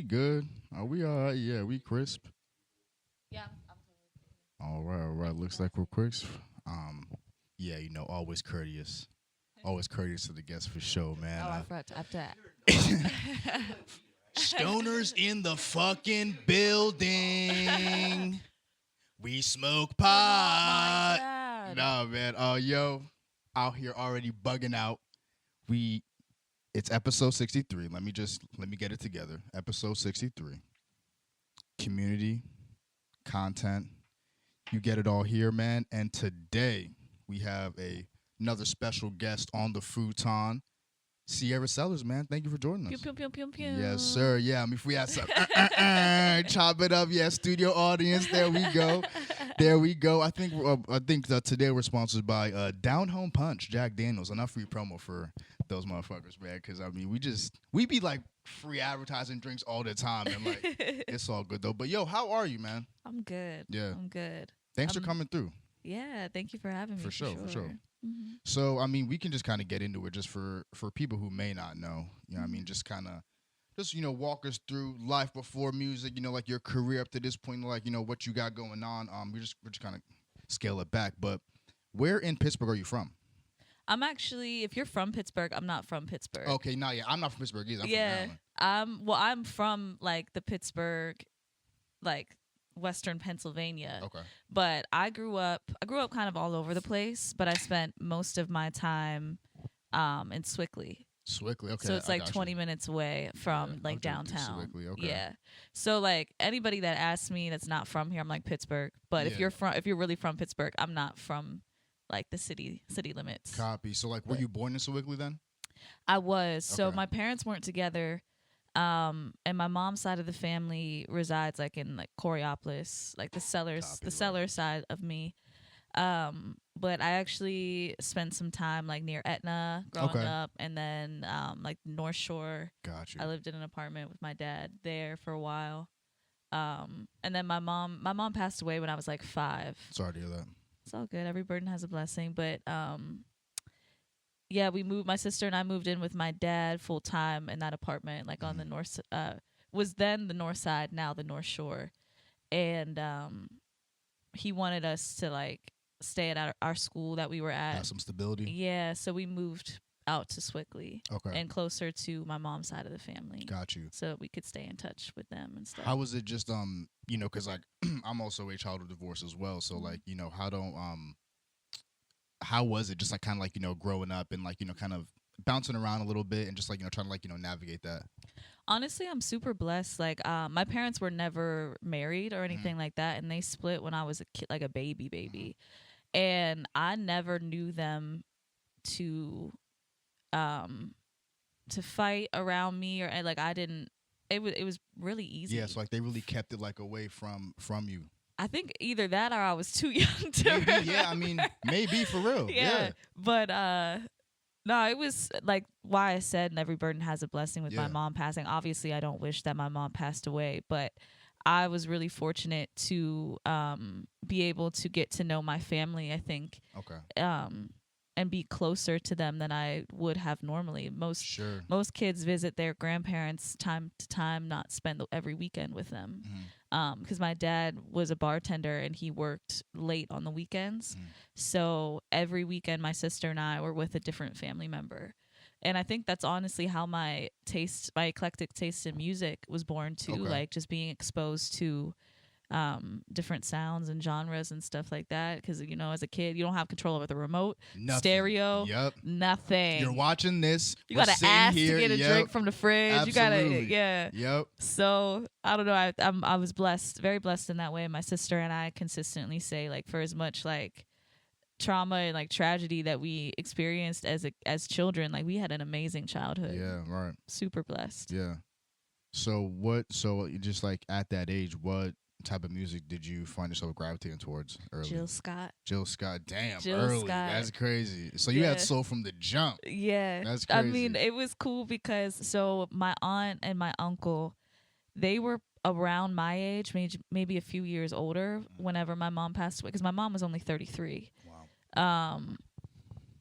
good? Are we all right? Yeah, we crisp. Yeah, All right, all right. Looks like we're crisp. Um, yeah, always courteous. Always courteous to the guests for sure, man. Oh, I forgot to after that. Stoners in the fucking building. We smoke pot. God. Nah, man. Yo, out here already bugging out. It's episode 63. Let me get it together. Episode 63. Community, content. You get it all here, man. And today we have another special guest on the futon. Sierra Sellers, man. Thank you for joining us. Pew, pew, pew, pew, pew. Yes, sir. Yeah, I mean, if we had some chop it up, yeah, studio audience. There we go. There we go. I think that today we're sponsored by Down Home Punch, Jack Daniels. Enough free promo for those motherfuckers, man. Because I mean, we be like free advertising drinks all the time, and like it's all good though. But yo, how are you, man? I'm good. Yeah. I'm good. Thanks for coming through. Yeah, thank you for having me. For sure, for sure. Mm-hmm. So, I mean, we can just kind of get into it just for people who may not know. You know what I mean? Just kind of, walk us through life before music, like your career up to this point, like, what you got going on. We're just kind of scale it back. But where in Pittsburgh are you from? I'm actually, if you're from Pittsburgh, I'm not from Pittsburgh. Okay, I'm not from Pittsburgh either. I'm from Maryland. I'm from, like, the Pittsburgh, like, Western Pennsylvania. Okay. But I grew up kind of all over the place, but I spent most of my time in Sewickley. Sewickley, okay. So it's like 20 minutes away from like downtown. Sewickley, okay. Yeah. So like anybody that asks me that's not from here, I'm like Pittsburgh. But if you're really from Pittsburgh, I'm not from like the city limits. Copy. So like were you born in Sewickley then? I was. Okay. So my parents weren't together. And my mom's side of the family resides like in like Coriopolis, like the Seller side of me. But I actually spent some time like near Etna growing up, and then like North Shore. Gotcha. I lived in an apartment with my dad there for a while. And then my mom passed away when I was like 5. Sorry to hear that. It's all good. Every burden has a blessing. But yeah, my sister and I moved in with my dad full time in that apartment, like on the north, was then the north side, now the North Shore. And he wanted us to like stay at our school that we were at. Have some stability. Yeah, so we moved out to Sewickley. Okay. And closer to my mom's side of the family. Got you. So we could stay in touch with them and stuff. How was it just because like I'm also a child of divorce as well, so like how was it just like kind of like growing up and like kind of bouncing around a little bit and just like trying to like navigate that? Honestly, I'm super blessed. Like my parents were never married or anything like that, and they split when I was a kid, like a baby. And I never knew them to fight around me, or like I didn't. It was really easy. Yeah, so like they really kept it like away from you. I think either that or I was too young to. Maybe, yeah, I mean, maybe for real. Yeah. But no, it was like why I said every burden has a blessing with my mom passing. Obviously, I don't wish that my mom passed away, but I was really fortunate to be able to get to know my family, I think. Okay. And be closer to them than I would have normally. Most kids visit their grandparents time to time, not spend every weekend with them. Because my dad was a bartender and he worked late on the weekends. So every weekend, my sister and I were with a different family member. And I think that's honestly how my eclectic taste in music was born too. Okay. Like just being exposed to different sounds and genres and stuff like that, because as a kid you don't have control over the remote. Nothing. Stereo. Yep. Nothing. You're watching this. You gotta ask here. to get a drink from the fridge. Absolutely. You gotta Yep. So I don't know. I was blessed, very blessed in that way. My sister and I consistently say, like, for as much like trauma and like tragedy that we experienced as children, like we had an amazing childhood. Yeah. Right. Super blessed. Yeah. So just like at that age, what type of music did you find yourself gravitating towards early? Jill Scott. Damn, Jill early. Scott. That's crazy. So you had soul from the jump. Yeah. That's crazy. I mean, it was cool because my aunt and my uncle, they were around my age, maybe a few years older whenever my mom passed away, because my mom was only 33. Wow.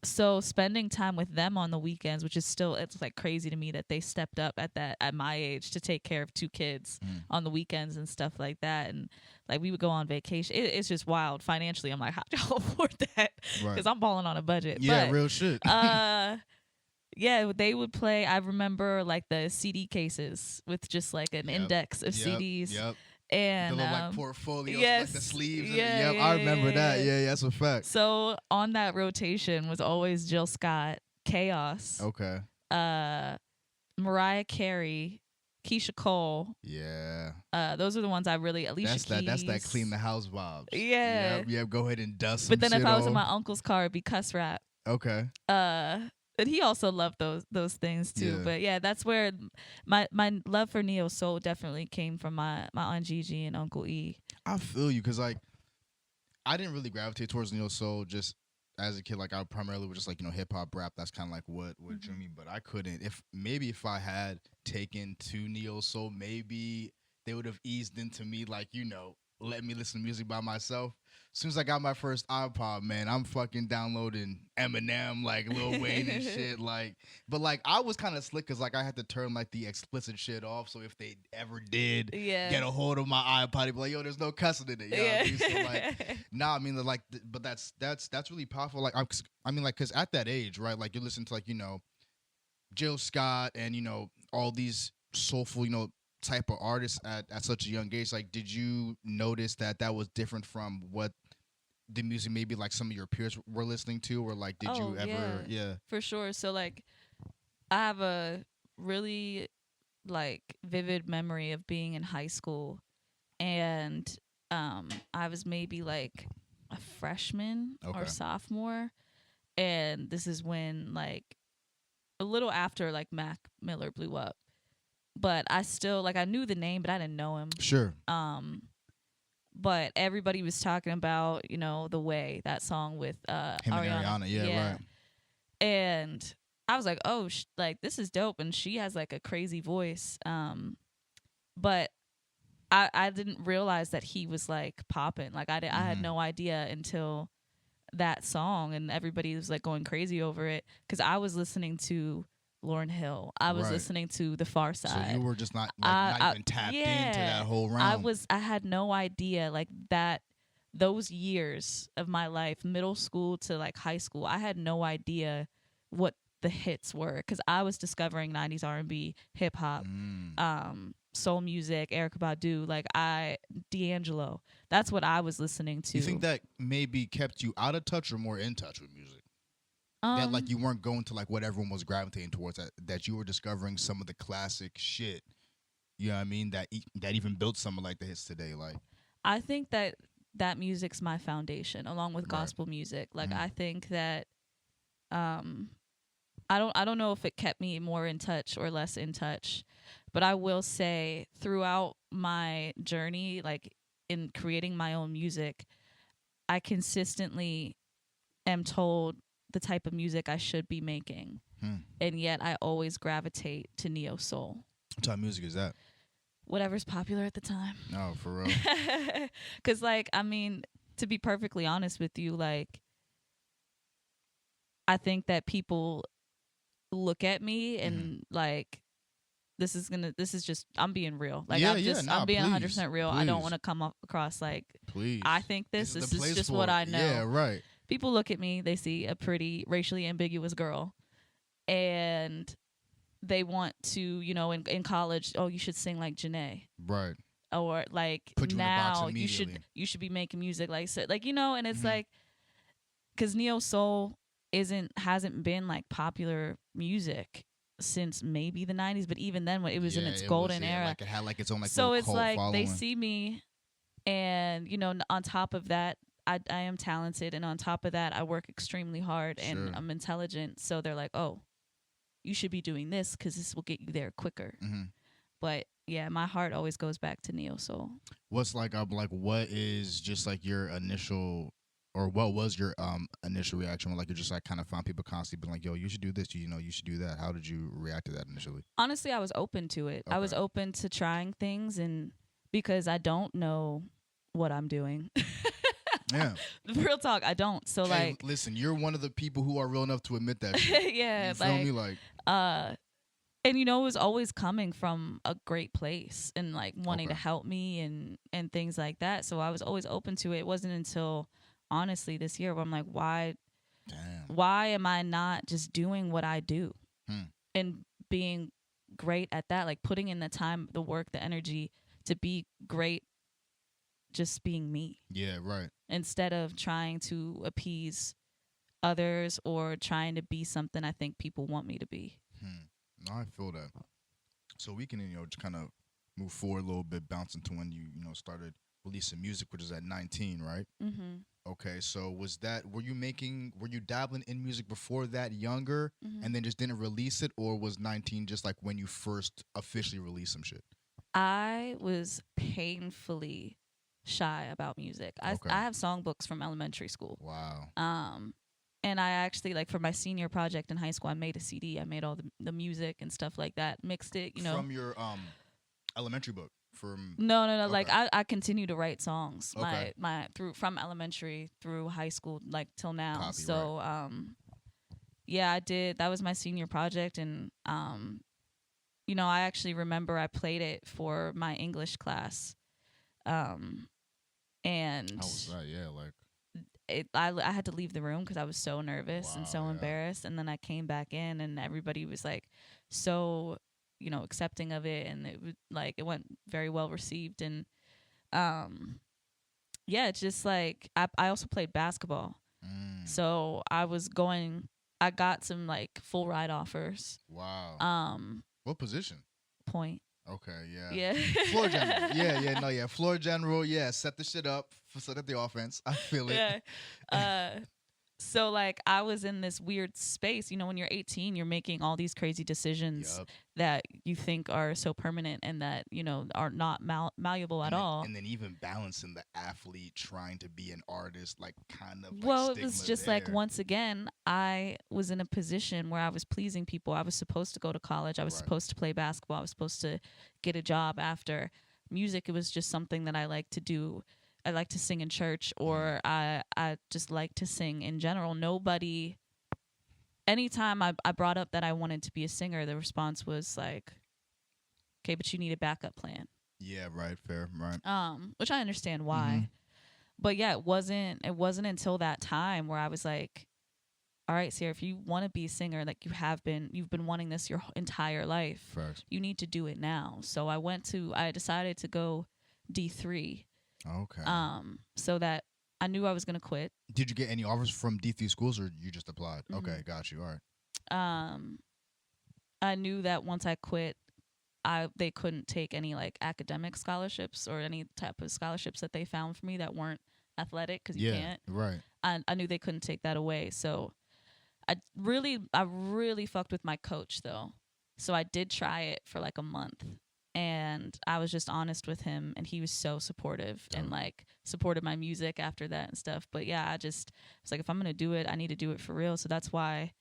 So spending time with them on the weekends, which is still, it's like crazy to me that they stepped up at my age to take care of 2 kids on the weekends and stuff like that. And like we would go on vacation. It's just wild financially. I'm like, how do y'all afford that? Because I'm balling on a budget. Yeah, but, real shit. Yeah, they would play. I remember like the CD cases with just like an index of CDs. Yep. And the little like portfolios, yes, like the sleeves. Yeah, I remember that. Yeah, that's a fact. So on that rotation was always Jill Scott, Chaos. Okay. Mariah Carey, Keisha Cole. Yeah. Those are the ones I really. Alicia Keys. That's that clean the house vibes. Yeah. Yep. Go ahead and dust. But then if I was off. in my uncle's car, it'd be Cuss Rap. Okay. But he also loved those things too. Yeah. But yeah, that's where my love for neo soul definitely came from my Aunt Gigi and Uncle E. I feel you, because like I didn't really gravitate towards neo soul just as a kid. Like I primarily was just like, hip hop, rap. That's kind of like what drew me. But I couldn't. If I had taken to neo soul, maybe they would have eased into me, like, let me listen to music by myself. As soon as I got my first iPod, man, I'm fucking downloading Eminem, like Lil Wayne and shit. But I was kind of slick because I had to turn like the explicit shit off. So if they ever did get a hold of my iPod, they'd be like, yo, there's no cussing in it. So but that's really powerful. Because at that age, right? Like you listen to Jill Scott and all these soulful, type of artists at such a young age. Like, did you notice that was different from what the music maybe like some of your peers were listening to, or like did you ever for sure. So like I have a really like vivid memory of being in high school, and I was maybe like a freshman or sophomore, and this is when like a little after like Mac Miller blew up. But I still I knew the name, but I didn't know him. Sure. But everybody was talking about, The Way, that song with him and Ariana. Yeah, right. And I was like, oh, this is dope, and she has like a crazy voice. But I didn't realize that he was like popping. Like I had no idea until that song, and everybody was like going crazy over it because I was listening to Lauryn Hill. I was listening to The Far Side. So you were just not even tapped into that whole realm. I had no idea like that. Those years of my life, middle school to like high school, I had no idea what the hits were because I was discovering 90s R&B, hip hop, soul music, Erykah Badu, D'Angelo. That's what I was listening to. You think that maybe kept you out of touch or more in touch with music? That you weren't going to what everyone was gravitating towards, that you were discovering some of the classic shit, you know what I mean, that even built some of the hits today. I think that music's my foundation along with gospel music. I think that I don't know if it kept me more in touch or less in touch, but I will say throughout my journey in creating my own music, I consistently am told the type of music I should be making. And yet I always gravitate to neo soul. What type of music is that? Whatever's popular at the time. No, for real. Because to be perfectly honest with you, I think that people look at me and this is just, I'm being real. I'm being 100% real. Please. I don't want to come across please. I think this is just what I know. Yeah, right. People look at me, they see a pretty racially ambiguous girl, and they want to, in college, oh, you should sing like Janae. Right. Or put you now in the box you should be making music and it's because neo soul hasn't been popular music since maybe the 90s, but even then when it was in its golden era, it had its own so it's following. They see me, and on top of that, I am talented, and on top of that, I work extremely hard, and I'm intelligent. So they're like, oh, you should be doing this because this will get you there quicker. But yeah, my heart always goes back to neo soul. What's what is just your initial, or what was your initial reaction when you just kind of found people constantly being yo, you should do this, you should do that? How did you react to that initially? Honestly, I was open to it. Okay. I was open to trying things, and because I don't know what I'm doing. Yeah. Real talk, I don't. So hey, like, listen, you're one of the people who are real enough to admit that shit. yeah, you feel me? Like, and it was always coming from a great place and like wanting to Okay. help me and things like that. So I was always open to it. It wasn't until honestly this year where I'm like, why am I not just doing what I do and being great at that? Like putting in the time, the work, the energy to be great, just being me. Yeah, right. Instead of trying to appease others or trying to be something I think people want me to be. No, I feel that. So we can, just kind of move forward a little bit, bouncing to when you started releasing music, which is at 19, right? Mm-hmm. Okay, so were you dabbling in music before that, younger, and then just didn't release it, or was 19 just like when you first officially released some shit? I was painfully shy about music. I have songbooks from elementary school. Wow. And I actually, like, for my senior project in high school, I made a CD. I made all the music and stuff like that, mixed it, From your elementary book? No. Okay. Like, I continue to write songs. Okay. From elementary through high school, like, till now. Copy, so, yeah, I did. That was my senior project. And, I actually remember I played it for my English class. And how was that? Yeah, like I had to leave the room because I was so nervous and so embarrassed. And then I came back in, and everybody was like so, accepting of it, and it went very well received. And yeah, it's just like I also played basketball, so I got some like full ride offers. Wow. What position? Point. Okay, yeah. Yeah. Floor general. Yeah. Floor general, yeah. Set the shit up, set up the offense. I feel it. Yeah. So like I was in this weird space, when you're 18, you're making all these crazy decisions that you think are so permanent and that, are not malleable at all. And then even balancing the athlete trying to be an artist, like kind of like well, it was just like, once again, I was in a position where I was pleasing people. I was supposed to go to college. I was supposed to play basketball. I was supposed to get a job after. Music, it was just something that I like to do. I like to sing in church, or I just like to sing in general. Anytime I brought up that I wanted to be a singer, the response was like, okay, but you need a backup plan. Yeah, right, fair, right. Which I understand why. But yeah, it wasn't until that time where I was like, all right, Sierra, if you want to be a singer, like you've been wanting this your entire life. First. You need to do it now. So I decided to go D3. Okay. So that I knew I was gonna quit. Did you get any offers from D3 schools, or you just applied? Okay, got you. All right. I knew that once I quit, they couldn't take any like academic scholarships or any type of scholarships that they found for me that weren't athletic, because you can't. Right. I knew they couldn't take that away. So I really fucked with my coach though. So I did try it for like a month. And I was just honest with him, and he was so supportive and like supported my music after that and stuff. But yeah, I was like, if I'm gonna do it, I need to do it for real. So that's why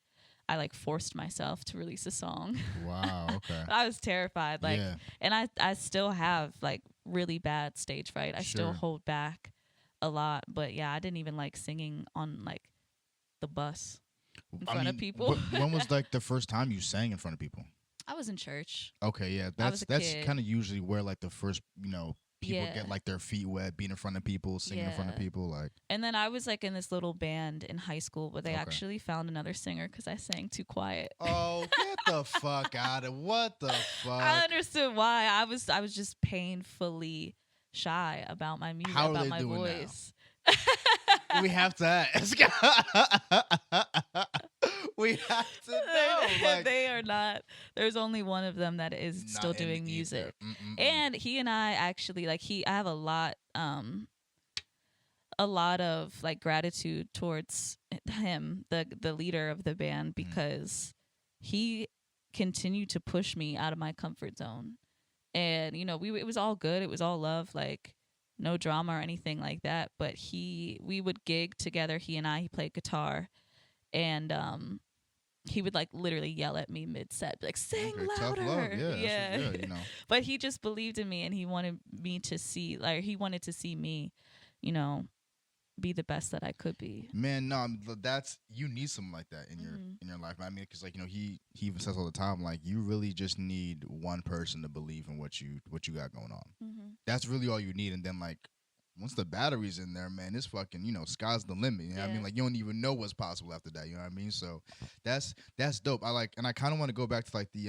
I like forced myself to release a song. Wow. Okay. I was terrified, and I still have like really bad stage fright. I still hold back a lot. But yeah, I didn't even like singing on like the bus in front of people. When was like the first time you sang in front of people? I was in church. Okay, yeah, that's kind of usually where like the first, people get like their feet wet, being in front of people, singing in front of people, like. And then I was like in this little band in high school, but they actually found another singer because I sang too quiet. Oh, get the fuck out of what the fuck! I understood why. I was just painfully shy about my music, How are about they my doing voice. Now? We have to ask. We have to know. Like, they are not. There's only one of them that is still doing music, and he and I actually I have a lot of like gratitude towards him, the leader of the band, because he continued to push me out of my comfort zone, and it was all good. It was all love, like no drama or anything like that. But we would gig together. He and I. He played guitar, and he would like literally yell at me mid-set, like sing louder. Tough love. Yeah. Good, But he just believed in me, and he wanted me to see, like he wanted to see me, be the best that I could be. Man, no, that's, you need something like that in your life. I mean, because like, you know, he even says all the time, like, you really just need one person to believe in what you got going on. That's really all you need. And then like, once the battery's in there, man, it's fucking, you know, sky's the limit. You know what I mean? Like, you don't even know what's possible after that. You know what I mean? So that's dope. I like, and I kind of want to go back to like the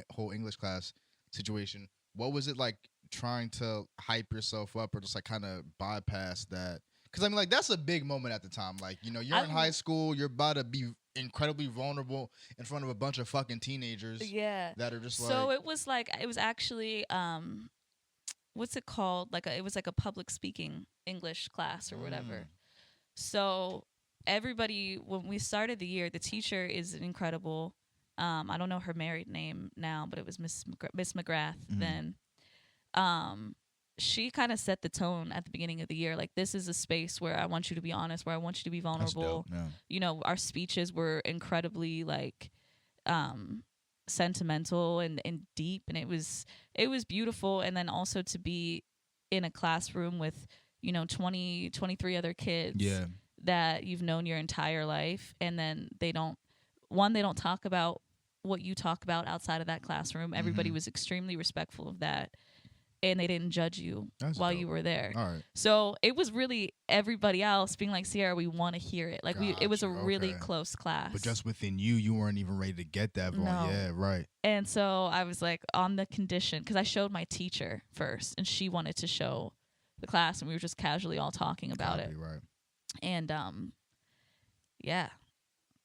whole English class situation. What was it like trying to hype yourself up or just like kind of bypass that? Because I mean, like, that's a big moment at the time. Like, you know, you're in high school, you're about to be incredibly vulnerable in front of a bunch of fucking teenagers. Yeah. That are just like. So it was actually what's it called? It was like a public speaking English class or whatever. So everybody, when we started the year, the teacher is incredible. I don't know her married name now, but it was Miss McGrath then. She kind of set the tone at the beginning of the year. Like, this is a space where I want you to be honest, where I want you to be vulnerable. That's dope, yeah. You know, our speeches were incredibly like sentimental and deep, and it was beautiful. And then also to be in a classroom with, you know, 23 other kids that you've known your entire life, and then they don't talk about what you talk about outside of that classroom. Everybody was extremely respectful of that, and they didn't judge you while you were there. All right. So it was really everybody else being like, Sierra, we want to hear it. Like, it was a really close class. But just within you weren't even ready to get that far. No. Yeah, right. And so I was like, on the condition, because I showed my teacher first, and she wanted to show the class, and we were just casually all talking about it. Right. And yeah.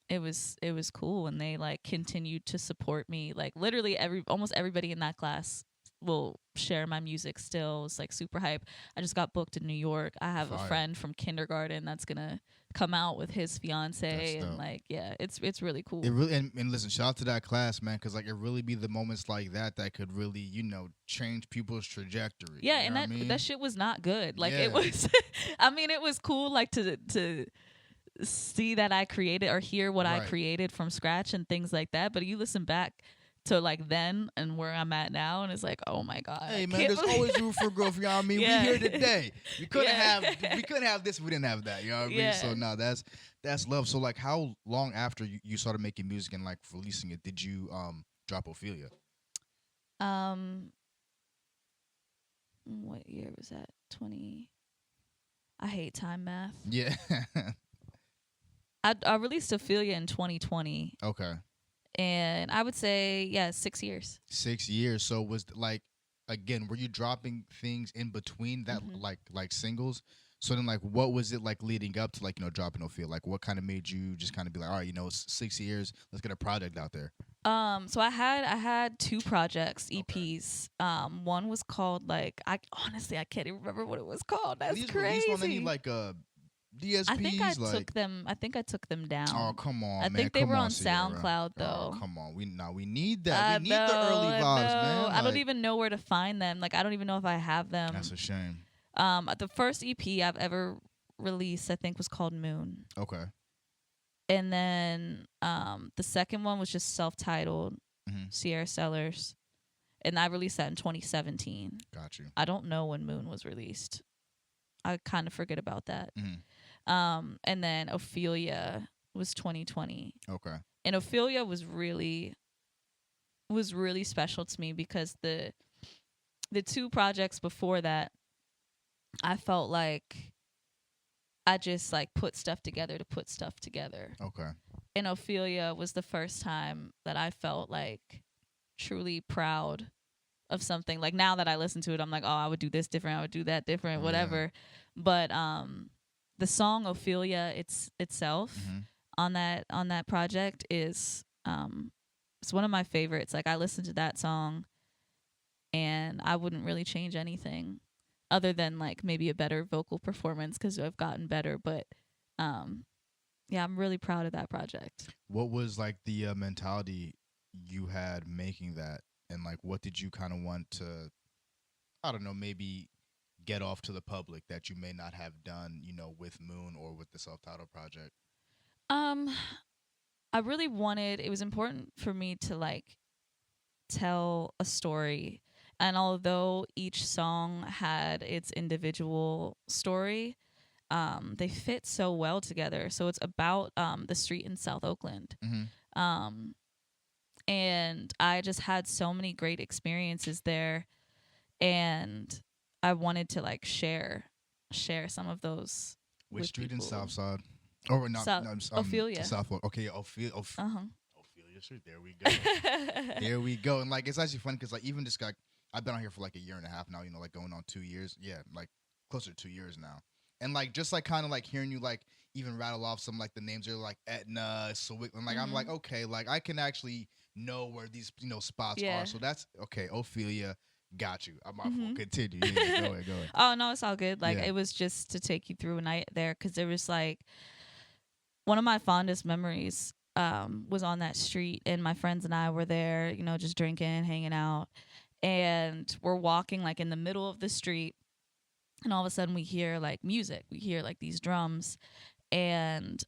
It was cool, and they like continued to support me. Like, literally almost everybody in that class will share my music still. It's like super hype. I just got booked in New York. I have a friend from kindergarten that's gonna come out with his fiance, and like, yeah, it's really cool. It really, and listen, shout out to that class, man, because like, it really be the moments like that could really, you know, change people's trajectory. Yeah, you know and that shit was not good. Like, it was. I mean, it was cool, like to see that I created or hear what I created from scratch and things like that. But you listen back to like then and where I'm at now, and it's like, oh my God. Hey man, there's always room for growth. You know what I mean? We here today. We couldn't have this. We didn't have that. You know what I mean? So no, that's love. So like, how long after you started making music and like releasing it did you drop Ophelia? What year was that? 20. I hate time math. Yeah. I released Ophelia in 2020. Okay. And I would say, 6 years. 6 years. So was like, again, were you dropping things in between that, like singles? So then, like, what was it like leading up to, like, you know, dropping Ophelia? Like, what kind of made you just kind of be like, all right, you know, it's 6 years, let's get a project out there? So I had 2 projects, EPs. One was called like, I can't even remember what it was called. That's crazy. On any like DSPs? I think I took them down. Oh, come on, I think they were on SoundCloud, though. Oh, come on. We need that. We need the early vibes, man. Like, I don't even know where to find them. Like, I don't even know if I have them. That's a shame. The first EP I've ever released, I think, was called Moon. Okay. And then the second one was just self-titled, Sierra Sellers. And I released that in 2017. Got you. I don't know when Moon was released. I kind of forget about that. And then Ophelia was 2020. Okay. And Ophelia was really special to me because the 2 projects before that, I felt like I just like put stuff together to put stuff together. Okay. And Ophelia was the first time that I felt like truly proud of something. Like, now that I listen to it, I'm like, oh, I would do this different, I would do that different, whatever. But the song Ophelia itself on that project is it's one of my favorites. Like, I listened to that song and I wouldn't really change anything other than like maybe a better vocal performance, because I've gotten better. But I'm really proud of that project. What was like the mentality you had making that, and like what did you kind of want to, I don't know, maybe get off to the public that you may not have done, you know, with Moon or with the self-titled project? I really wanted, it was important for me to like tell a story. And although each song had its individual story, they fit so well together. So it's about the street in South Oakland. And I just had so many great experiences there, and I wanted to like share some of those. Which street in Southside? Or not? Ophelia. South. Okay, Ophelia. Ophelia Street. There we go. There we go. And like, it's actually funny because like even this guy, I've been out here for like a year and a half now. You know, like going on 2 years. Yeah, like closer to 2 years now. And like just like kind of like hearing you like even rattle off some like the names are like Etna, Swick, and like I'm like, okay, like I can actually know where these spots are. So that's okay. Ophelia. Got you. I'm off. Continue. Yeah, go ahead. Oh no, it's all good. Like it was just to take you through a night there, because there was like one of my fondest memories was on that street, and my friends and I were there, you know, just drinking, hanging out, and we're walking like in the middle of the street, and all of a sudden we hear like music. We hear like these drums, and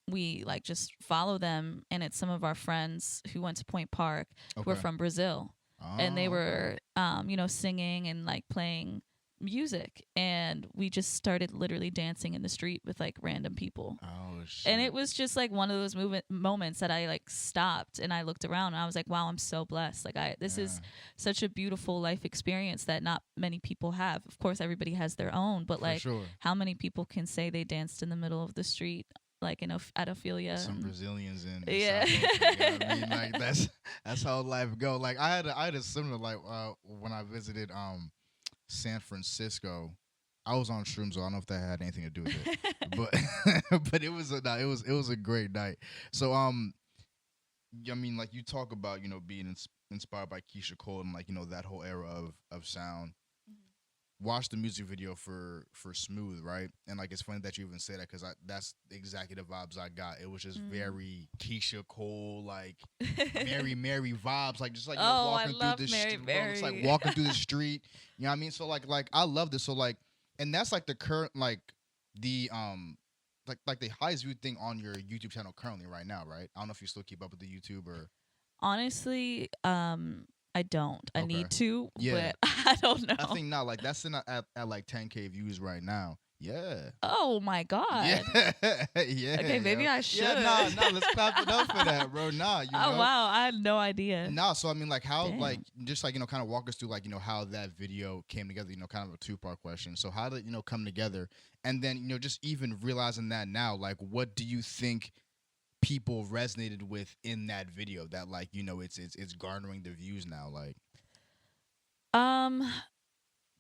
we like just follow them, and it's some of our friends who went to Point Park who are from Brazil. And they were, you know, singing and like playing music, and we just started literally dancing in the street with like random people. Oh shit! And it was just like one of those moments that I like stopped and I looked around and I was like, wow, I'm so blessed. Like this is such a beautiful life experience that not many people have. Of course, everybody has their own, but like, how many people can say they danced in the middle of the street? Like at Ophelia, some Brazilians in South Africa, I mean, like that's how life go. Like I had a similar like when I visited San Francisco. I was on shrooms, so I don't know if that had anything to do with it, but it was a great night. So I mean, like you talk about being inspired by Keyshia Cole and like that whole era of sound. Watch the music video for Smooth, right? And like it's funny that you even say that because that's exactly the vibes I got. It was just very Keyshia Cole, like Mary vibes, like just like walking through the street. It's like walking through the street. You know what I mean? So like I love this. So like, and that's like the current like the like the highest viewed thing on your YouTube channel currently right now, right? I don't know if you still keep up with the YouTube or. Honestly, I don't. I need to, but I don't know. I think not. Like that's at like 10K views right now. Yeah. Oh my God. Yeah. Yeah. Okay, maybe I should. Yeah, nah. Let's clap it up for that, bro. Nah. You know? Wow. I had no idea. Nah. So I mean, like how, like just like kind of walk us through like how that video came together. Kind of a 2-part question. So how did it come together, and then just even realizing that now, like what do you think people resonated with in that video that like it's garnering the views now? Like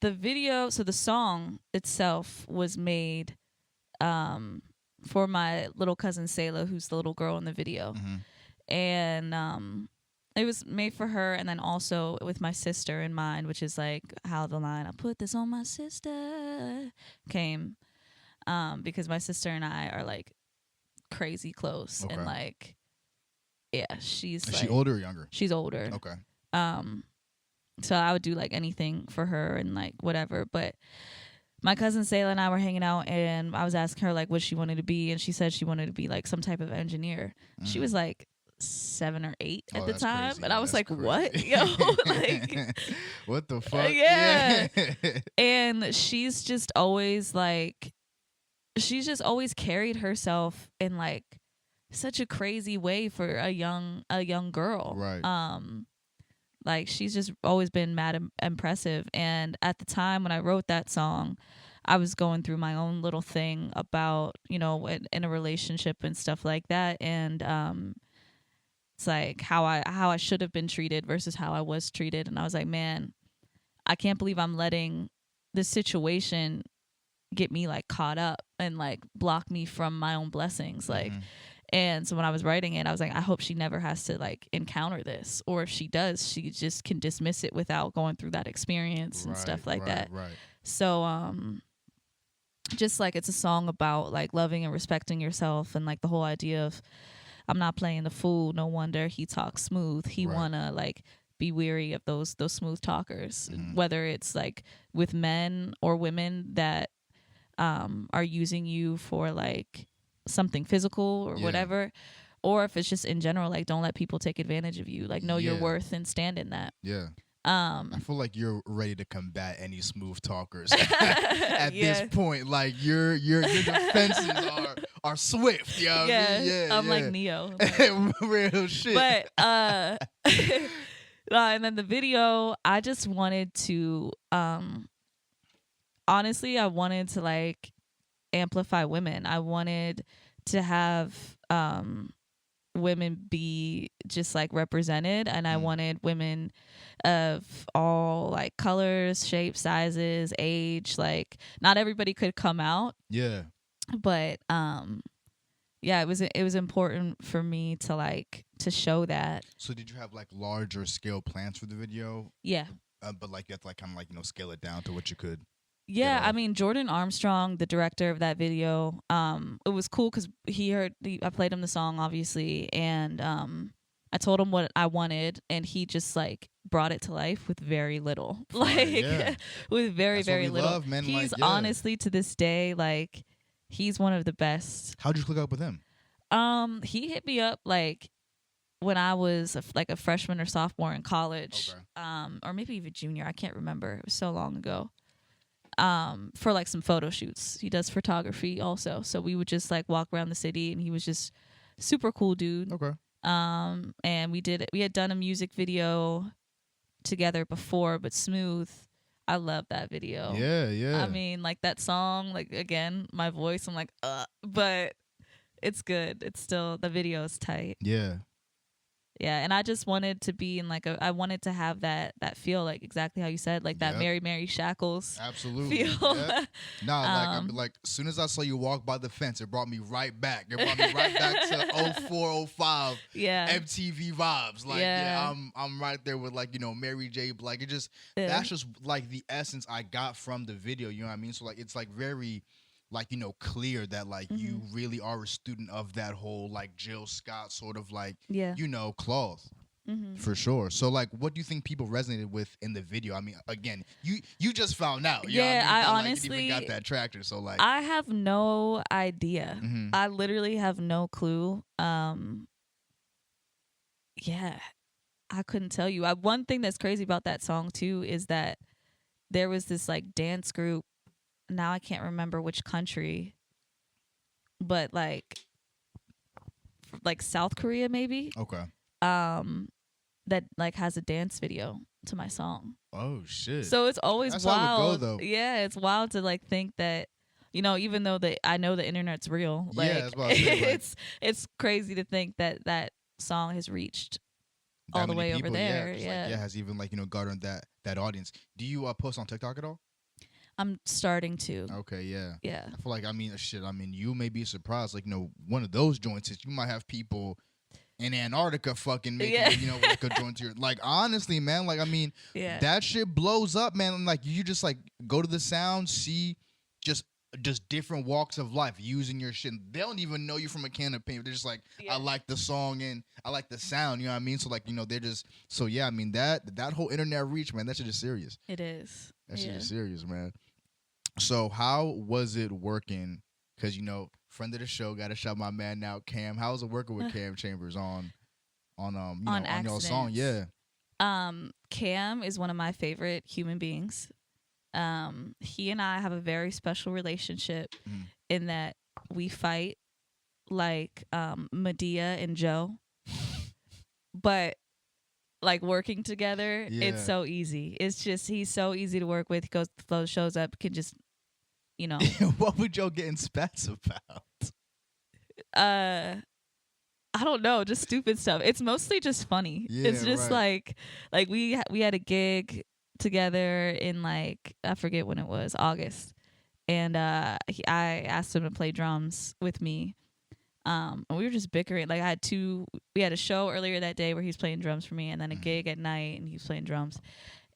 the video, so the song itself was made for my little cousin Selah, who's the little girl in the video. And it was made for her, and then also with my sister in mind, which is like how the line "I put this on my sister" came, because my sister and I are like crazy close. And like she's is she older or younger? She's older. Okay. So I would do like anything for her and like whatever. But my cousin Selah and I were hanging out, and I was asking her like what she wanted to be, and she said she wanted to be like some type of engineer. She was like 7 or 8 at the time, crazy. And I was like, crazy. What? Yo, like what the fuck? Yeah. And she's just always carried herself in like such a crazy way for a young girl. Right. Like she's just always been mad impressive. And at the time when I wrote that song, I was going through my own little thing about, in a relationship and stuff like that. And it's like how I should have been treated versus how I was treated. And I was like, man, I can't believe I'm letting this situation get me like caught up and like block me from my own blessings. Like, and so when I was writing it, I was like, I hope she never has to like encounter this, or if she does, she just can dismiss it without going through that experience and stuff like that. Right. So, just like it's a song about like loving and respecting yourself, and like the whole idea of I'm not playing the fool. No wonder he talks smooth. He wanna like be weary of those smooth talkers, whether it's like with men or women that are using you for like something physical or whatever, or if it's just in general, like don't let people take advantage of you. Like know your worth and stand in that. Yeah. I feel like you're ready to combat any smooth talkers at this point. Like your defenses are swift. You know what I mean? Yeah, I'm like Neo. Real shit. But and then the video, I just wanted to honestly, I wanted to like amplify women. I wanted to have women be just like represented, and I wanted women of all like colors, shapes, sizes, age. Like not everybody could come out. Yeah. But yeah, it was important for me to like to show that. So did you have like larger scale plans for the video? Yeah. But like you have to like kind of like, you know, scale it down to what you could. Yeah, I mean Jordan Armstrong, the director of that video, it was cool because I played him the song obviously, and I told him what I wanted, and he just like brought it to life with very little, with very That's very what we little. love, man. He's like, yeah. honestly to this day like he's one of the best. How'd you click up with him? He hit me up like when I was like a freshman or sophomore in college, or maybe even junior. I can't remember. It was so long ago. For like some photo shoots. He does photography also. So we would just like walk around the city, and he was just super cool dude. Okay. And we had done a music video together before, but Smooth, I love that video. Yeah. I mean, like that song, like again, my voice, I'm like, but it's good. It's still, the video is tight. Yeah. Yeah, and I just wanted to be in like I wanted to have that feel, like exactly how you said, like that Mary Shackles absolutely feel. Yep. Nah, like as soon as I saw you walk by the fence, it brought me right back. It brought me right back to 04, 05 MTV vibes. Like I'm right there with like, you know, Mary J. Like it just that's just like the essence I got from the video, you know what I mean? So like it's like very like, you know, clear that like you really are a student of that whole like Jill Scott sort of like you know, cloth. For sure. So like what do you think people resonated with in the video? I mean, again, you just found out. You know what I mean? I like, honestly even got that tractor. So like I have no idea. I literally have no clue. Yeah. I couldn't tell you. One thing that's crazy about that song too is that there was this like dance group. Now I can't remember which country, but like South Korea maybe. Okay. That like has a dance video to my song. Oh shit. So it's always that's wild. How it go, though. Yeah, it's wild to like think that, you know, even though I know the internet's real, like that's what I say, like, it's crazy to think that song has reached all the way people, over there. Like, has even like, you know, garnered that audience. Do you post on TikTok at all? I'm starting to. Okay, yeah. Yeah. I feel like, I mean, you may be surprised. Like, you know, one of those joints is you might have people in Antarctica fucking making, you know, like a joint to your, like, honestly, man, like, I mean, that shit blows up, man. Like, you just, like, go to the sound, see just different walks of life using your shit. They don't even know you from a can of paint. They're just like, I like the song and I like the sound, you know what I mean? So, like, you know, they're just, so, yeah, I mean, that whole internet reach, man, that shit is serious. It is. That shit is serious, man. So how was it working? Because, you know, friend of the show, got to shout my man out, Cam. How was it working with Cam Chambers on your song? Yeah. Cam is one of my favorite human beings. He and I have a very special relationship in that we fight like Medea and Joe, but like working together, it's so easy. It's just he's so easy to work with. He goes, the flow shows up, can just, you know. What would Joe get in spats about? I don't know, just stupid stuff. It's mostly just funny. It's just like we had a gig together in like, I forget when it was, August, and I asked him to play drums with me. And we were just bickering. Like we had a show earlier that day where he was playing drums for me, and then a gig at night and he was playing drums.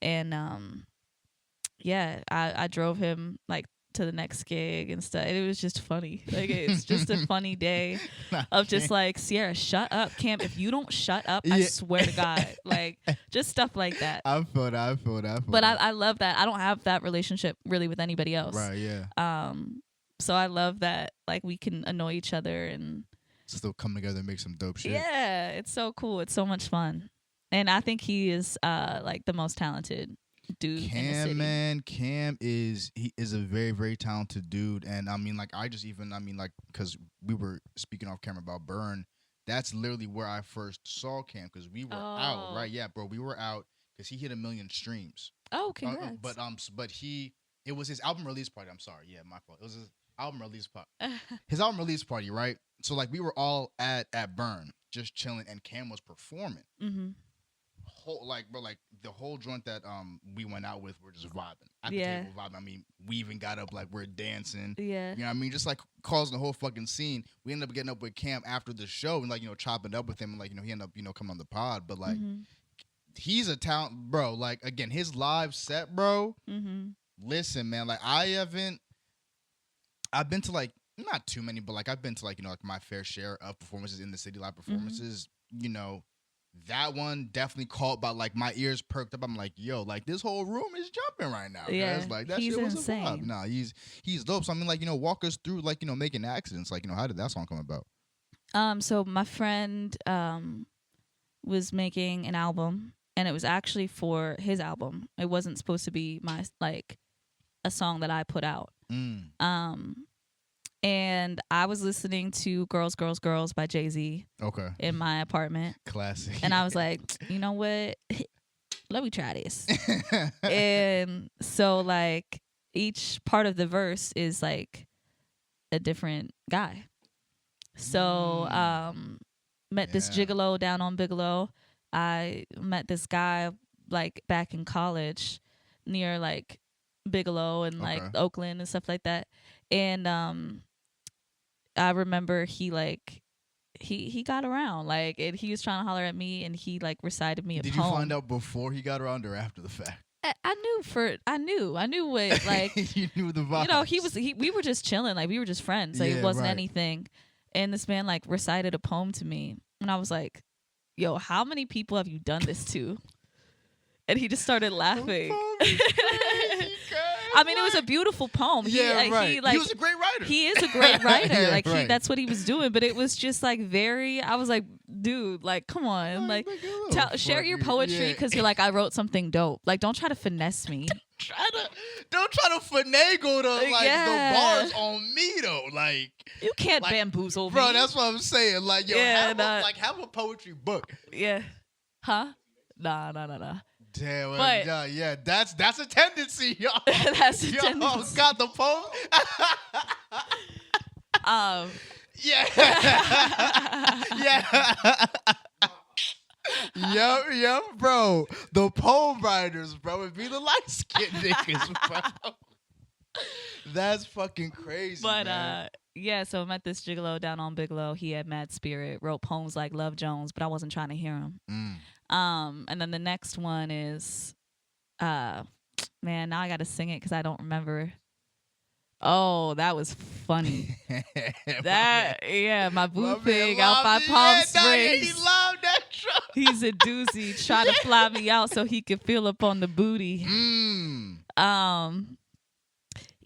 And I drove him like to the next gig and stuff. It was just funny. Like it's just a funny day of just like, Sierra, shut up, Cam. If you don't shut up, I swear to God. Like just stuff like that. I feel that. But I love that. I don't have that relationship really with anybody else. Right, yeah. So I love that, like, we can annoy each other and still come together and make some dope shit. Yeah, it's so cool. It's so much fun. And I think he is like the most talented dude in the city. Cam is a very, very talented dude. And I mean, like, because we were speaking off camera about Burn, that's literally where I first saw Cam, because we were out, right? Yeah, bro, we were out because he hit 1 million streams. Oh, congrats. But it was his album release party. I'm sorry, yeah, my fault. It was his album release party. His album release party, right? So like we were all at Burn just chilling, and Cam was performing. Mm-hmm. The whole joint that we went out with, we're just vibing at the table, vibing. I mean, we even got up, like, we're dancing. Yeah, you know what I mean, just like causing the whole fucking scene. We ended up getting up with Cam after the show and, like, you know, chopping up with him, and, like, you know, he ended up, you know, coming on the pod. But like, he's a talent, bro. Like, again, his live set, bro. Listen, man, like, I've been to, like, not too many, but like I've been to, like, you know, like my fair share of performances in the city, live performances. You know, that one definitely caught by, like, my ears perked up. I'm like, yo, like, this whole room is jumping right now. Yeah, guys. Like, that he's shit was insane. a vibe. Nah, he's dope. So I mean, like, you know, walk us through, like, you know, making accidents. Like, you know, how did that song come about? So my friend was making an album, and it was actually for his album. It wasn't supposed to be my, like, a song that I put out. And I was listening to Girls, Girls, Girls by Jay-Z in my apartment. Classic. And I was like, you know what? Let me try this. And so, like, each part of the verse is, like, a different guy. So, met this gigolo down on Bigelow. I met this guy, like, back in college near, like, Bigelow and, like, Oakland and stuff like that. And I remember he got around, like, and he was trying to holler at me, and he, like, recited me a poem. Did you find out before he got around or after the fact? I knew what, like, you knew the vibe. You know, we were just chilling, like, we were just friends, like, it wasn't anything. And this man, like, recited a poem to me, and I was like, yo, how many people have you done this to? And he just started laughing. I mean, it was a beautiful poem. Right. He was a great writer. He is a great writer. That's what he was doing. But it was just, like, I was like, dude, like, come on. Like, share your poetry, because you're like, I wrote something dope. Like, don't try to finesse me. Don't try to finagle the bars on me, though. Like, you can't bamboozle me. Bro, that's what I'm saying. Like, yo, have a poetry book. Yeah. Huh? Nah. Damn, but, yeah, that's a tendency, y'all. That's a tendency. Got the poem. Yep, bro. The poem writers, bro, would be the light-skinned niggas, bro. That's fucking crazy, but, man. So I met this gigolo down on Bigelow. He had mad spirit, wrote poems like Love Jones, but I wasn't trying to hear him. And then the next one is, man, now I got to sing it because I don't remember. Oh, that was funny. My boo pig out by Palm Springs. He loved that truck. He's a doozy. Try to fly me out so he could feel up on the booty.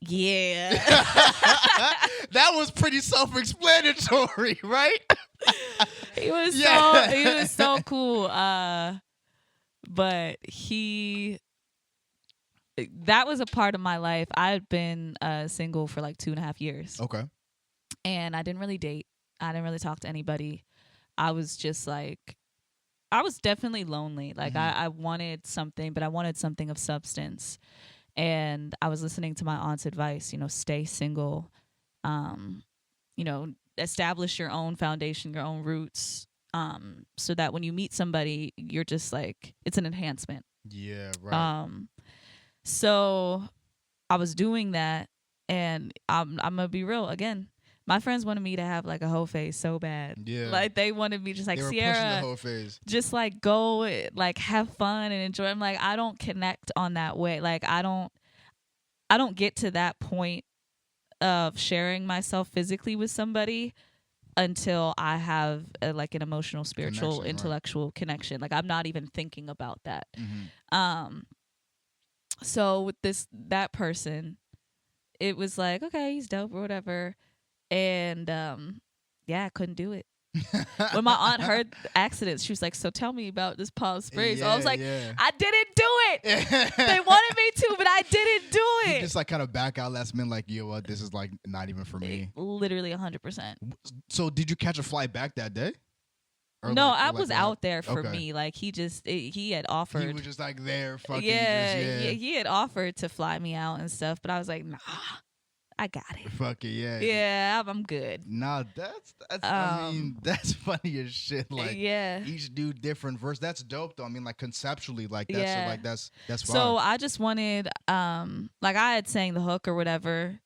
Yeah. That was pretty self-explanatory, right? He was so cool. But that was a part of my life. I had been single for like 2.5 years. Okay. And I didn't really date. I didn't really talk to anybody. I was just like, I was definitely lonely. Like I wanted something, but I wanted something of substance. And I was listening to my aunt's advice, you know, stay single, you know, establish your own foundation, your own roots, so that when you meet somebody, you're just like, it's an enhancement. Yeah, right. So I was doing that, and I'm gonna be real again. My friends wanted me to have like a whole face so bad. Yeah. Like they wanted me just like, they were Sierra, pushing the whole phase. just like go like have fun and enjoy. I'm like, I don't connect on that way. Like I don't get to that point of sharing myself physically with somebody until I have like an emotional, spiritual, connection, intellectual connection. Like I'm not even thinking about that. Mm-hmm. So with that person, it was like, okay, he's dope or whatever. And I couldn't do it. When my aunt heard accidents, she was like, so tell me about this Palm Springs. So I was like, I didn't do it. They wanted me to, but I didn't do it. You just like kind of back out last minute, like, yo, what? This is like not even for me. Literally 100%. So did you catch a flight back that day? Or no, like, I was out there for me. Like he had offered. He was just like there, fucking. He had offered to fly me out and stuff, but I was like, nah, I got it. Fuck it, yeah. Yeah, I'm good. Nah, that's I mean, that's funny as shit. Like, yeah, each dude different verse. That's dope though. I mean, like conceptually, like that's that's fine. So I just wanted, like I had sang the hook or whatever,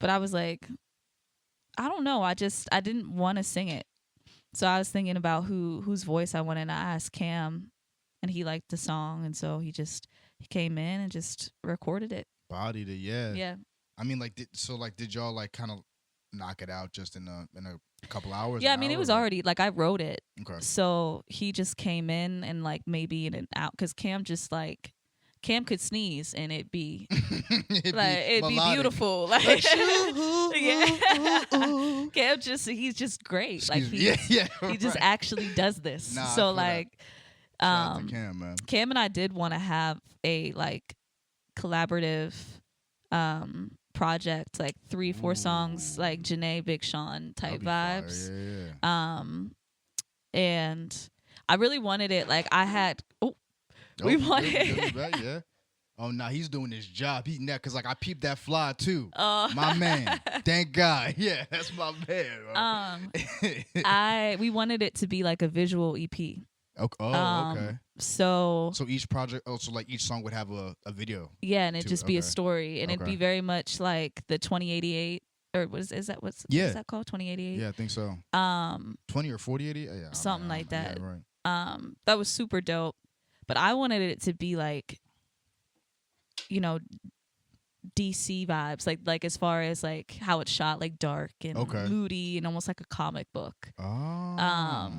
but I was like, I don't know. I didn't want to sing it. So I was thinking about whose voice I wanted. And I asked Cam, and he liked the song, and so he came in and just recorded it. Bodied it, yeah. Yeah. I mean, like, did y'all like kind of knock it out just in a couple hours? Yeah, I mean, it was already like I wrote it. Okay. So he just came in and like maybe in an out because Cam could sneeze and it'd be it'd be beautiful. Like yeah. Cam he's just great. Excuse like he just right. actually does this. Nah, so like Cam, man. Cam and I did want to have a like collaborative project, like 3-4 songs, like Janae Big Sean type vibes. Yeah. And I really wanted it. Like I had we wanted yeah. Oh, nah, he's doing his job. He because like I peeped that fly too. My man. Thank God. Yeah, that's my man. We wanted it to be like a visual EP. Okay. Okay. So each project, so like each song would have a video. Yeah, and it'd just be a story, and it'd be very much like the 2088, or what is that? What's that called? 2088. Yeah, I think so. 20 or 4088. Yeah, something like that. Yeah, right. That was super dope, but I wanted it to be like, you know, DC vibes, like as far as like how it's shot, like dark and moody and almost like a comic book. Oh.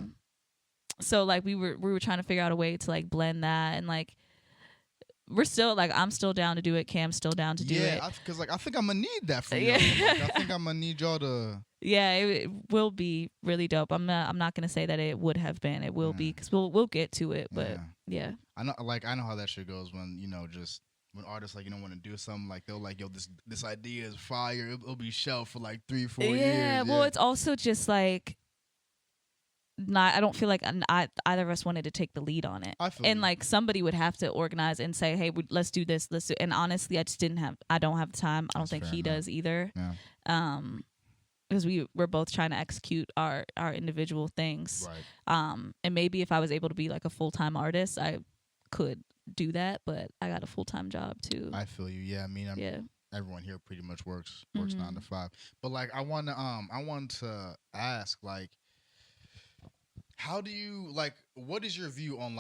So like we were trying to figure out a way to like blend that, and like we're still like I'm still down to do it. Cam's still down to do it. Yeah, because like I think I'm gonna need that from you. Like, I think I'm gonna need y'all to. Yeah, it will be really dope. I'm not gonna say that it would have been. It will be because we'll get to it. But yeah. I know how that shit goes when just when artists like want to do something, like they'll like, yo, this idea is fire. It'll be shelved for like 3-4 years. Yeah, well, it's also just like. I don't feel like either of us wanted to take the lead on it, and like somebody would have to organize and say, "Hey, let's do this." And honestly, I don't have the time. I don't think he does either. Yeah. Because we're both trying to execute our individual things. Right. And maybe if I was able to be like a full-time artist, I could do that. But I got a full-time job too. I feel you. Yeah. I mean, everyone here pretty much works 9 to 5. But like, I want to ask, like, how do you what is your view on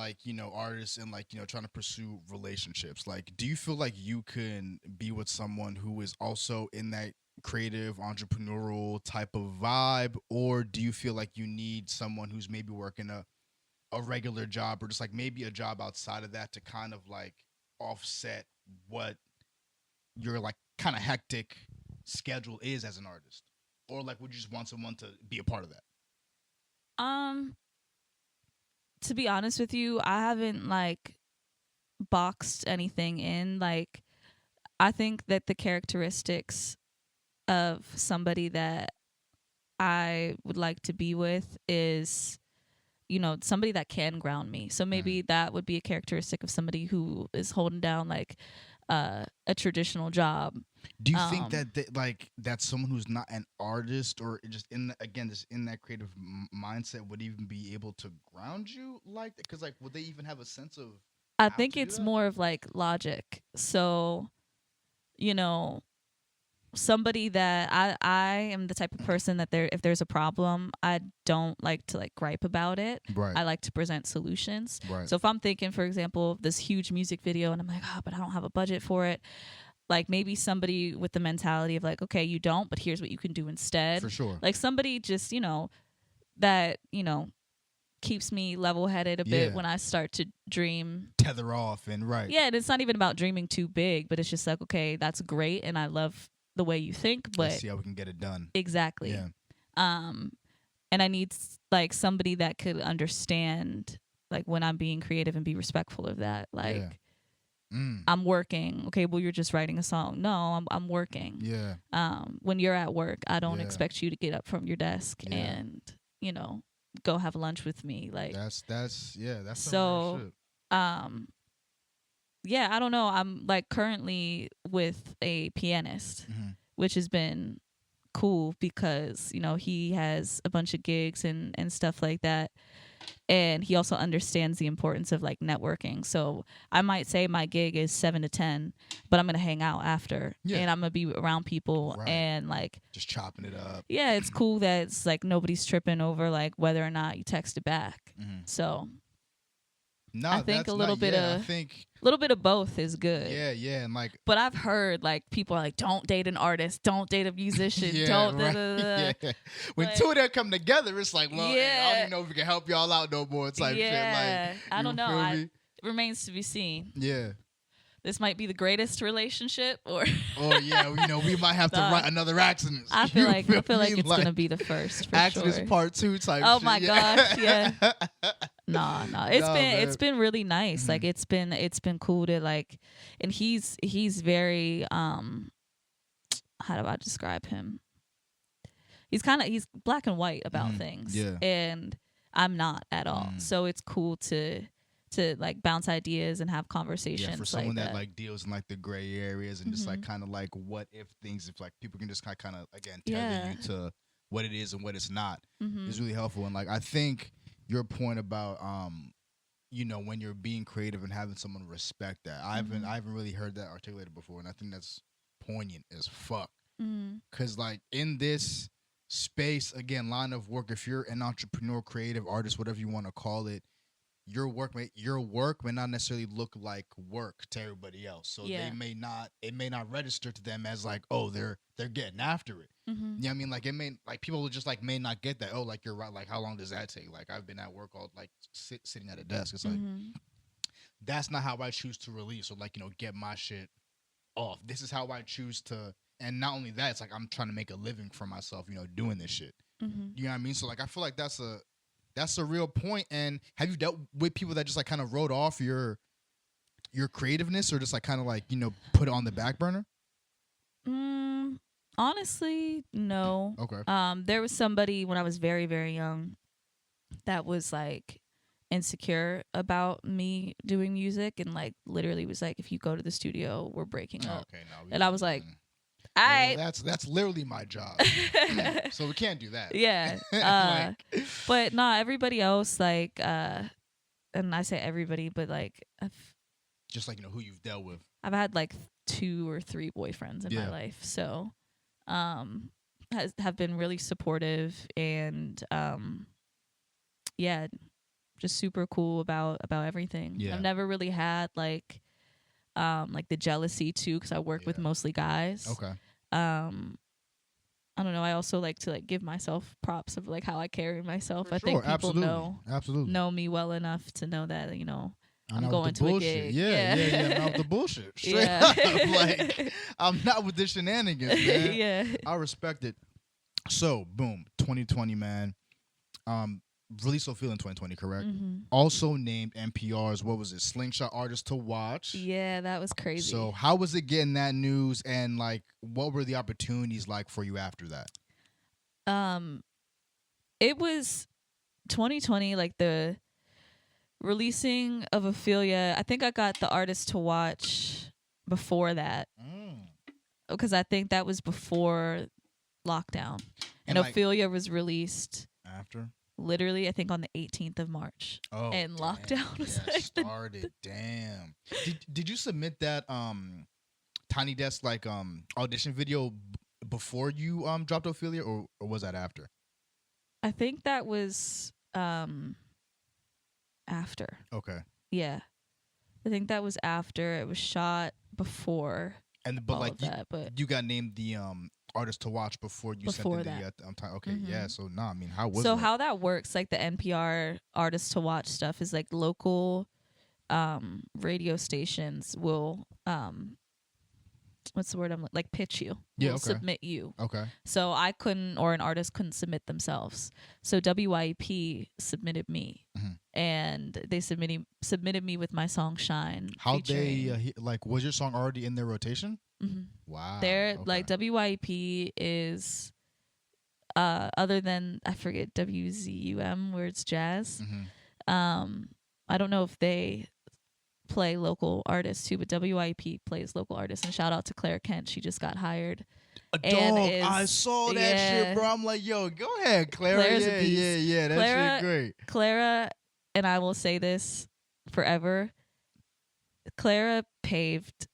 artists and trying to pursue relationships? Like, do you feel like you can be with someone who is also in that creative entrepreneurial type of vibe, or do you feel like you need someone who's maybe working a regular job, or just like maybe a job outside of that to kind of like offset what your like kind of hectic schedule is as an artist? Or like, would you just want someone to be a part of that? To be honest with you, I haven't like boxed anything in. Like, I think that the characteristics of somebody that I would like to be with is, somebody that can ground me. So maybe that would be a characteristic of somebody who is holding down like a traditional job. Do you think that that's someone who's not an artist or just in that creative mindset would even be able to ground you like that? Because like, would they even have a sense of? I think it's more of like logic. So, somebody that I am the type of person that if there's a problem, I don't like to like gripe about it. Right. I like to present solutions. Right. So if I'm thinking, for example, of this huge music video and I'm like, but I don't have a budget for it. Like maybe somebody with the mentality of like, okay, you don't, but here's what you can do instead. For sure. Like somebody just, that, keeps me level-headed a bit when I start to dream. Tether off and right. Yeah, and it's not even about dreaming too big, but it's just like, okay, that's great and I love the way you think, but let's see how we can get it done. Exactly. Yeah. and I need like somebody that could understand like when I'm being creative and be respectful of that. Like, I'm working. Okay, well, you're just writing a song. No, I'm working. Yeah. When you're at work, I don't expect you to get up from your desk and, you know, go have lunch with me. Like that's so. Yeah, I don't know. I'm like currently with a pianist, which has been cool because, you know, he has a bunch of gigs and stuff like that. And he also understands the importance of like networking. So I might say my gig is 7 to 10, but I'm going to hang out after and I'm going to be around people and like just chopping it up. Yeah, it's cool that it's like nobody's tripping over like whether or not you text it back. So no, I think a little bit of both is good. Yeah, and like. But I've heard like people are like, don't date an artist, don't date a musician, don't. Right. Yeah. When two of them come together, it's like, well, hey, I don't even know if we can help y'all out no more type shit. Like, I don't know. It remains to be seen. Yeah. This might be the greatest relationship, or yeah, you know, we might have to write another accident. I feel like it's gonna be the first. For Accidents sure. Part 2 type. Oh shit. my gosh, yeah. Nah. It's been really nice. Like it's been cool to like, and he's very how do I describe him? He's black and white about things, and I'm not at all. So it's cool to like bounce ideas and have conversations. Yeah, for someone that like deals in like the gray areas and just like kind of like what if things, if like people can just kind of again tether you to what it is and what it's not is really helpful. And like I think your point about you know, when you're being creative and having someone respect that, I haven't really heard that articulated before, and I think that's poignant as fuck. Because like in this space, again, line of work, if you're an entrepreneur, creative artist, whatever you want to call it, your work may not necessarily look like work to everybody else. So it may not register to them as like, oh, they're getting after it. You know what I mean? Like it may, like people will just like may not get that. Oh, like you're right. Like how long does that take? Like I've been at work all like sitting at a desk. It's like that's not how I choose to release or like, you know, get my shit off. This is how I choose to. And not only that, it's like I'm trying to make a living for myself, you know, doing this shit. You know what I mean? So like I feel like that's a real point. And have you dealt with people that just like kind of wrote off your creativeness or just like kind of like, you know, put it on the back burner? Honestly, no. Okay. There was somebody when I was very, very young that was like insecure about me doing music and like literally was like, if you go to the studio, we're breaking up. Okay, no, and I was like, that's literally my job. So we can't do that. Yeah. But nah, everybody else, like and I say everybody, but like just like, you know, who you've dealt with. I've had like 2 or 3 boyfriends in my life. So have been really supportive and just super cool about everything. I've never really had like the jealousy too, because I work with mostly guys. Okay. I don't know. I also like to like give myself props of like how I carry myself. I think people know me well enough to know that, you know, I'm going to a gig. Yeah. Not with the bullshit. Straight up. Like I'm not with the shenanigans, man. Yeah. I respect it. So boom, 2020, man. Release So Feel in 2020, correct? Also named NPR's, what was it, Slingshot Artist to Watch. Yeah, that was crazy. So how was it getting that news, and like what were the opportunities like for you after that? It was 2020, like the releasing of Ophelia. I think I got the Artist to Watch before that. Because I think that was before lockdown. And like, Ophelia was released after? Literally, I think on the 18th of March. Oh, and lockdown was like started. Damn. Did you submit that Tiny Desk like audition video before you dropped Ophelia, or was that after? I think that was after. Okay. Yeah, I think that was after. It was shot before. You got named the Artist to Watch before you sent the okay, yeah. So I mean, how was that? How that works? Like the NPR Artist to Watch stuff is like local radio stations will what's the word I'm like pitch you, submit you. Okay. So I couldn't, or an artist couldn't submit themselves. So WYP submitted me, and they submitted me with my song Shine. How they like? Was your song already in their rotation? Wow. They're like WYP is other than I forget WZUM where it's jazz. I don't know if they play local artists too, but WYP plays local artists. And shout out to Claire Kent, she just got hired. I saw that shit, bro. I'm like, yo, go ahead, Clara. Yeah, that shit great. Clara, and I will say this forever, Clara paved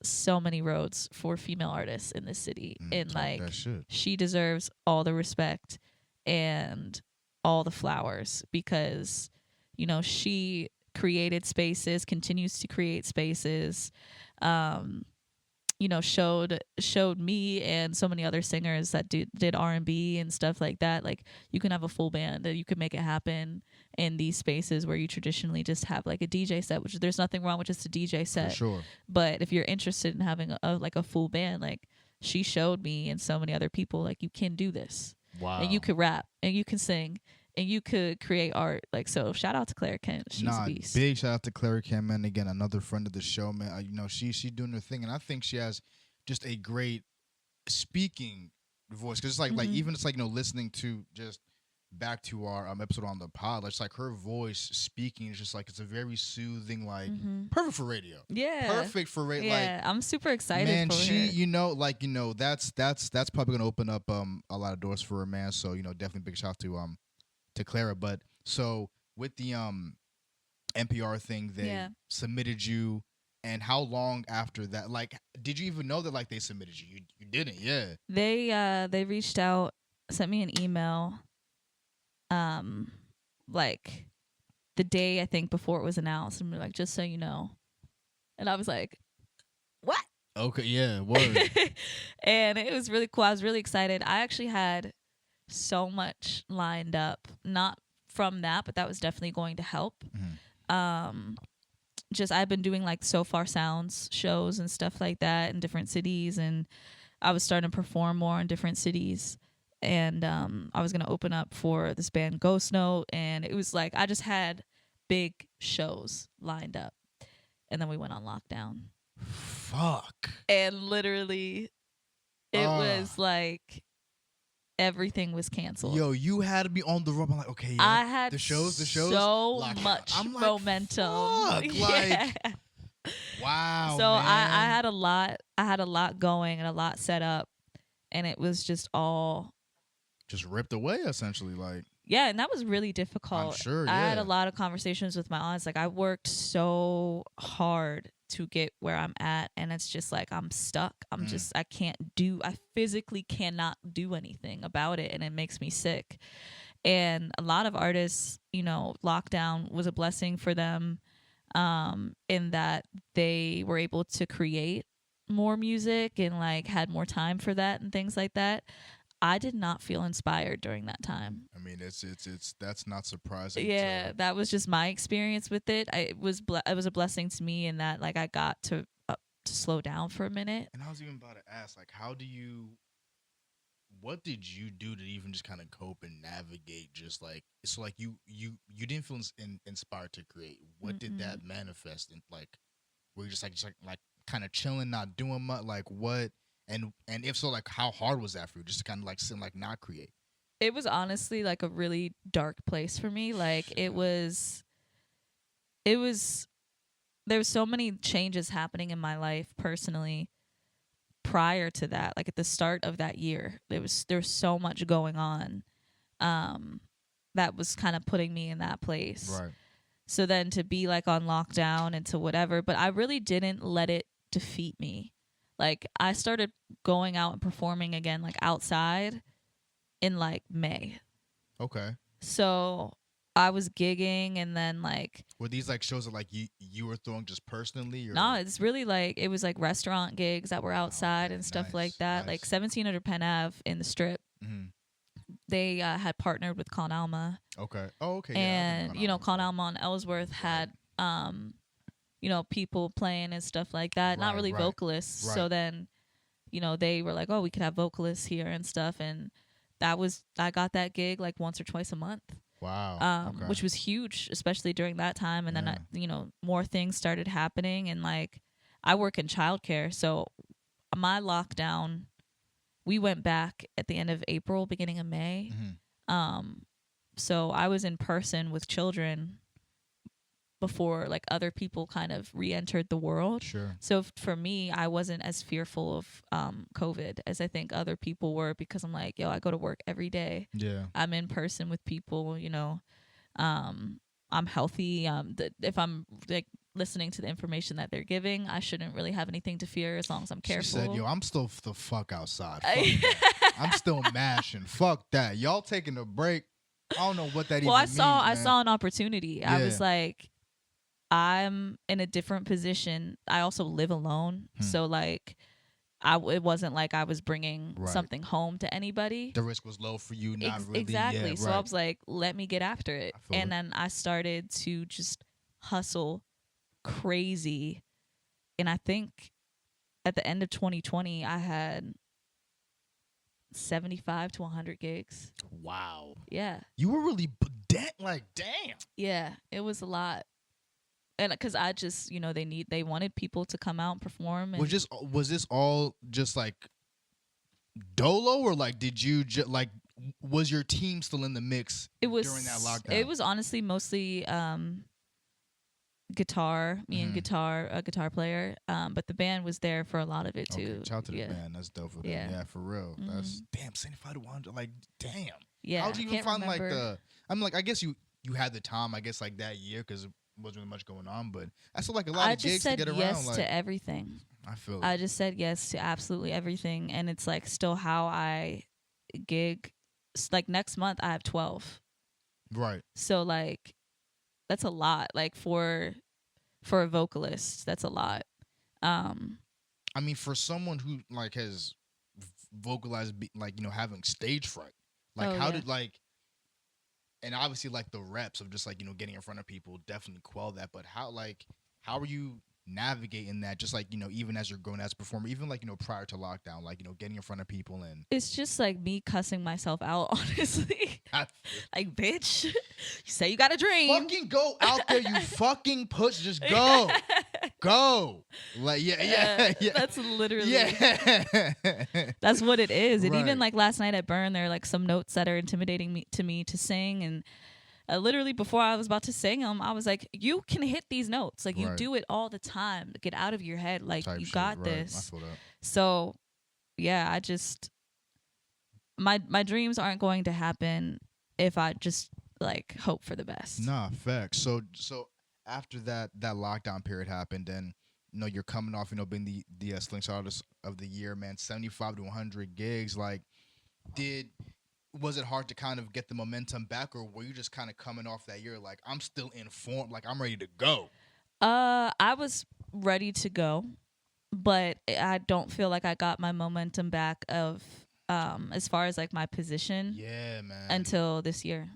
so many roads for female artists in this city, and like she deserves all the respect and all the flowers, because you know she created spaces, continues to create spaces, you know, showed me and so many other singers that did R&B and stuff like that, like you can have a full band and you can make it happen in these spaces where you traditionally just have like a DJ set, which there's nothing wrong with just a DJ set. For sure. But if you're interested in having a full band, like she showed me and so many other people, like you can do this. Wow. And you could rap and you can sing and you could create art. Like, so shout out to Claire Kent. She's a beast. Big shout out to Claire Kent, man. Again, another friend of the show, man. You know, she's doing her thing, and I think she has just a great speaking voice. Because it's like even it's like, you know, listening to just back to our episode on the pod, it's like her voice speaking is just like, it's a very soothing, like perfect for radio. Yeah. Perfect for radio. Yeah, like, I'm super excited man, for she, her. you know, like, you know, that's probably gonna open up a lot of doors for her, man. So, you know, definitely big shout out to Clara. But so with the NPR thing, they submitted you, and how long after that, like, did you even know that like they submitted you? You didn't. They reached out, sent me an email like the day I think before it was announced, and like, just so you know. And I was like, what? Okay, yeah, word. And it was really cool. I was really excited. I actually had so much lined up, not from that, but that was definitely going to help. Just I've been doing like So Far Sounds shows and stuff like that in different cities, and I was starting to perform more in different cities, and I was gonna open up for this band Ghost Note, and it was like I just had big shows lined up, and then we went on lockdown. Fuck. And literally it was like everything was canceled. Yo, you had to be on the road. I'm like, okay, yeah. I had the shows so much momentum. Fuck, yeah. Like, wow. So man. I had a lot going and a lot set up, and it was just all just ripped away essentially, like. Yeah, and that was really difficult. I'm sure. I had a lot of conversations with my aunts. Like, I worked so hard to get where I'm at, and it's just like I'm stuck. I physically cannot do anything about it, and it makes me sick. And a lot of artists, you know, lockdown was a blessing for them, in that they were able to create more music and like had more time for that and things like that. I did not feel inspired during that time. I mean, it's that's not surprising. Yeah, that was just my experience with it. It was a blessing to me in that like I got to slow down for a minute. And I was even about to ask, like, what did you do to even just kind of cope and navigate? Just like, so like you didn't feel inspired to create. What did that manifest in? Like, were you just like kind of chilling, not doing much? Like what? And if so, like, how hard was that for you? Just to kind of like sit and like not create. It was honestly like a really dark place for me. Like it was. There was so many changes happening in my life personally prior to that. Like at the start of that year, there was so much going on, that was kind of putting me in that place. Right. So then to be like on lockdown and to whatever, but I really didn't let it defeat me. Like I started going out and performing again, like outside in like May. Okay. So I was gigging, and then like. Were these like shows that like you were throwing just personally? Or? No, it's really like, it was like restaurant gigs that were outside and stuff like that. Nice. Like 1700 Penn Ave in the Strip. Mm-hmm. They had partnered with Con Alma. Okay. Oh, okay. And, you know, Con Alma on Ellsworth had, you know, people playing and stuff like that. Not really vocalists. Right. So then you know, they were like, oh, we could have vocalists here and stuff. And I got that gig like once or twice a month. Wow. Okay. Which was huge, especially during that time. And then, you know, more things started happening. And like, I work in childcare. So my lockdown, we went back at the end of April, beginning of May. So I was in person with children before like other people kind of re-entered the world. Sure. So for me, I wasn't as fearful of COVID as I think other people were, because I'm like, yo, I go to work every day. Yeah. I'm in person with people, you know. I'm healthy. If I'm like listening to the information that they're giving, I shouldn't really have anything to fear as long as I'm careful. She said, yo, I'm still the fuck outside. Fuck that. I'm still mashing. Fuck that. Y'all taking a break. I don't know what that even means. Well, I saw an opportunity. Yeah. I was like, I'm in a different position. I also live alone. So like, it wasn't like I was bringing something home to anybody. The risk was low for you, not really. Exactly. Yeah, so I was like, let me get after it. And then I started to just hustle crazy. And I think at the end of 2020, I had 75 to 100 gigs. Wow. Yeah. You were really damn. Yeah, it was a lot. And because I just, you know, they wanted people to come out and perform. And was this all just like dolo, or like did you was your team still in the mix during that lockdown? It was honestly mostly guitar, a guitar player. But the band was there for a lot of it too. Shout out to the band. That's dope for them. Yeah, for real. That's damn 75 to 100. Like damn. Yeah. How'd you even find remember. I guess you had the time. I guess like that year because wasn't really much going on, but I still like a lot of gigs to get around. I just said yes to everything. I feel it. I just said yes to absolutely everything, and it's like still how I gig. Like next month, I have 12. Right. So like, that's a lot. Like for a vocalist, that's a lot. I mean, for someone who like has vocalized, like, you know, having stage fright, like how did like. And obviously, like, the reps of just, like, you know, getting in front of people definitely quell that. But how are you navigating that? Just, like, you know, even as you're growing as a performer, even, like, you know, prior to lockdown, like, you know, getting in front of people and... It's just, like, me cussing myself out, honestly. Like, bitch, you say you got a dream. Fucking go out there, you fucking push. Just go. Go. Like, yeah. That's literally... Yeah. That's what it is. And even, like, last night at Burn, there are, like, some notes that are intimidating to me to sing. And literally before I was about to sing them, I was like, you can hit these notes. Like, you do it all the time. Get out of your head. Like, you got this. I feel that. So, yeah, I just... My dreams aren't going to happen if I just, like, hope for the best. Nah, facts. So after that lockdown period happened, and you know you're coming off, you know, being the Slingshot Artist of the Year, man, 75 to 100 gigs. Like, was it hard to kind of get the momentum back, or were you just kind of coming off that year like, I'm still in form, like I'm ready to go? I was ready to go, but I don't feel like I got my momentum back of as far as like my position. Yeah, man. Until this year.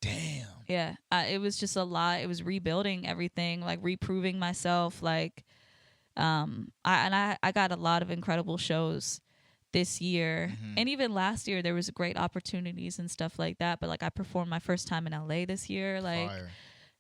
Damn. Yeah. It was just a lot. It was rebuilding everything, like reproving myself. Like, I got a lot of incredible shows this year. And even last year, there was great opportunities and stuff like that. But like, I performed my first time in LA this year. Like,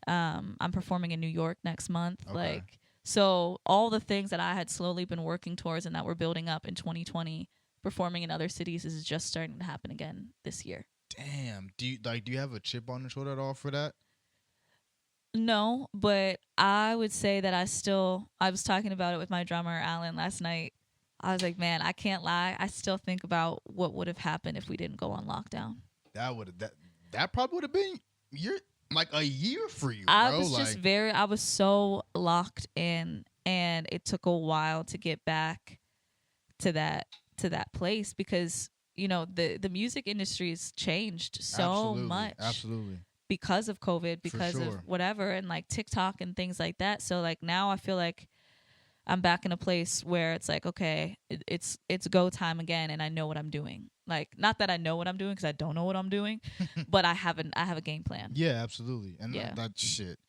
I'm performing in New York next month. Okay. Like, so all the things that I had slowly been working towards and that were building up in 2020, performing in other cities is just starting to happen again this year. Damn. Do you have a chip on your shoulder at all for that? No, but I would say that I was talking about it with my drummer, Alan, last night. I was like, man, I can't lie. I still think about what would have happened if we didn't go on lockdown. That probably would have been like a year for you, I bro. I was so locked in, and it took a while to get back to that place because, you know, the music industry has changed so much. Absolutely. Because of COVID, because of whatever, and like TikTok and things like that. So like now I feel like I'm back in a place where it's like, okay, it's go time again, and I know what I'm doing. Like, not that I know what I'm doing because I don't know what I'm doing, but I have a game plan. Yeah, absolutely. And that shit.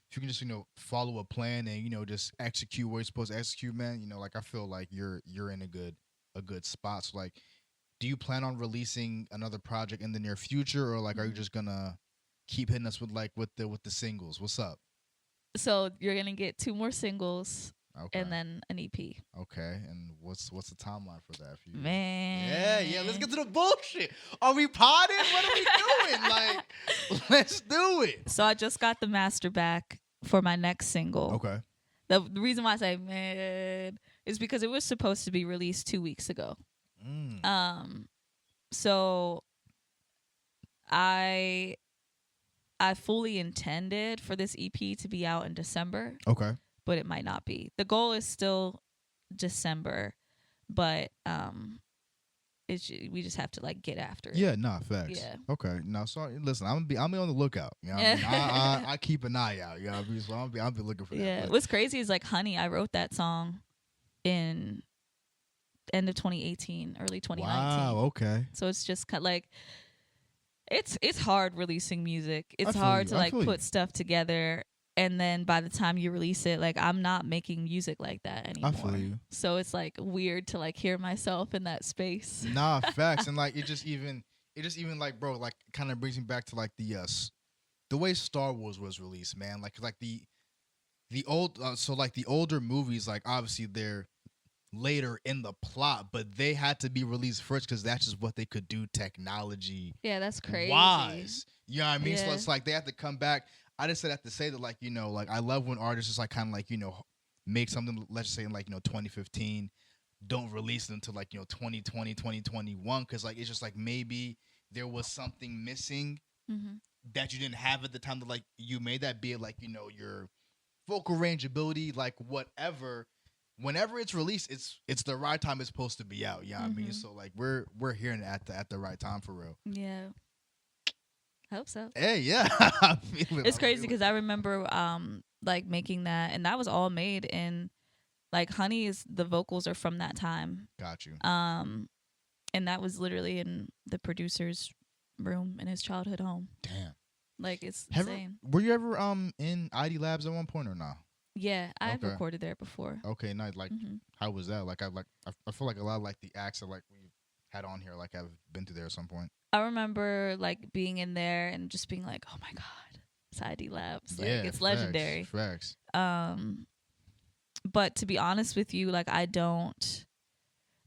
If you can just, you know, follow a plan and, you know, just execute where you're supposed to execute, man, you know, like I feel like you're in a good a good spot. So like, do you plan on releasing another project in the near future, or like, are you just gonna keep hitting us with like with the singles? What's up? So you're gonna get 2 more singles. Okay. And then an EP. Okay, and what's the timeline for that for you? Man. Yeah. Let's get to the bullshit. Are we potting? What are we doing? Like, let's do it. So I just got the master back for my next single. Okay. The reason why I say man is because it was supposed to be released 2 weeks ago. So I fully intended for this EP to be out in December. Okay. But it might not be. The goal is still December, but we just have to like get after it. Yeah, facts. Yeah. Okay. No, sorry. Listen, I'm gonna be on the lookout. You know what I mean? I keep an eye out. You know what I mean? So I'll be looking for that. Yeah. What's crazy is like Honey, I wrote that song in end of 2018, early 2019. Wow, okay. So it's just kind of like it's hard releasing music. It's hard to like put stuff together. And then by the time you release it, like I'm not making music like that anymore. I feel you. So it's like weird to like hear myself in that space. Nah, facts. And like it just even like, bro, like kind of brings me back to like the way Star Wars was released, man. Like the old so like the older movies, like obviously they're later in the plot, but they had to be released first because that's just what they could do technology. Yeah, that's crazy. Wise. You know what I mean? Yeah. So it's like they have to come back. I just said have to say that, like, you know, like I love when artists just like kind of like, you know, make something, let's just say in like, you know, 2015, don't release it until like, you know, 2020, 2021, because like it's just like maybe there was something missing that you didn't have at the time that like you made that, be it like, you know, your vocal range, ability, like whatever. Whenever it's released, it's the right time it's supposed to be out. You know what I mean? So like we're hearing it at the right time for real. Yeah. I hope so. Hey, yeah. It's crazy because I remember like making that, and that was all made in like the vocals are from that time. Got you. And that was literally in the producer's room in his childhood home. Damn. Like it's insane. Were you ever in ID Labs at one point or not? Yeah, I've recorded there before. Okay, nice. Like how was that? Like I feel like a lot of like the acts that like we had on here like I've been to there at some point. I remember like being in there and just being like, "Oh my god, it's ID Labs! Like it's legendary." Facts. But to be honest with you, like I don't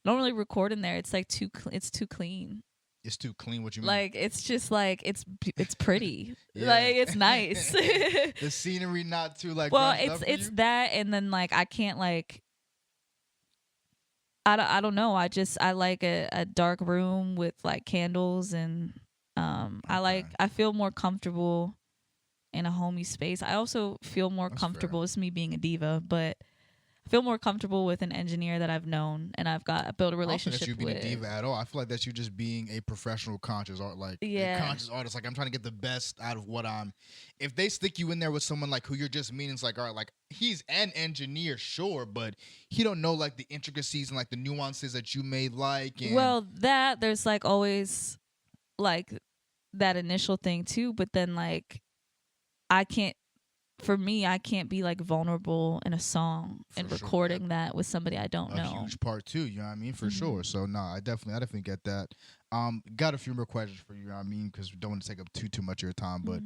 really record in there. It's like it's too clean. It's too clean. What you mean? Like it's just like it's pretty. Like it's nice. The scenery not too like. Well, it's that, and then like I can't like. I don't know. I like a dark room with like candles, and I feel more comfortable in a homey space. I also feel more comfortable. It's me being a diva, but I feel more comfortable with an engineer that I've known and I've built a relationship with. I don't think that's you being a diva at all. I feel like that's you just being a professional conscious art, like a conscious artist. Like I'm trying to get the best out of what I'm. If they stick you in there with someone like who you're just meeting, it's like, all right, like he's an engineer, sure, but he don't know like the intricacies and like the nuances that you may like. And well, there's like always like that initial thing too, but then like I can't be like vulnerable in a song and recording that with somebody I don't know. A huge part too, you know what I mean? For sure. So no, I definitely get that. Got a few more questions for you, you know what I mean? Because we don't want to take up too much of your time, but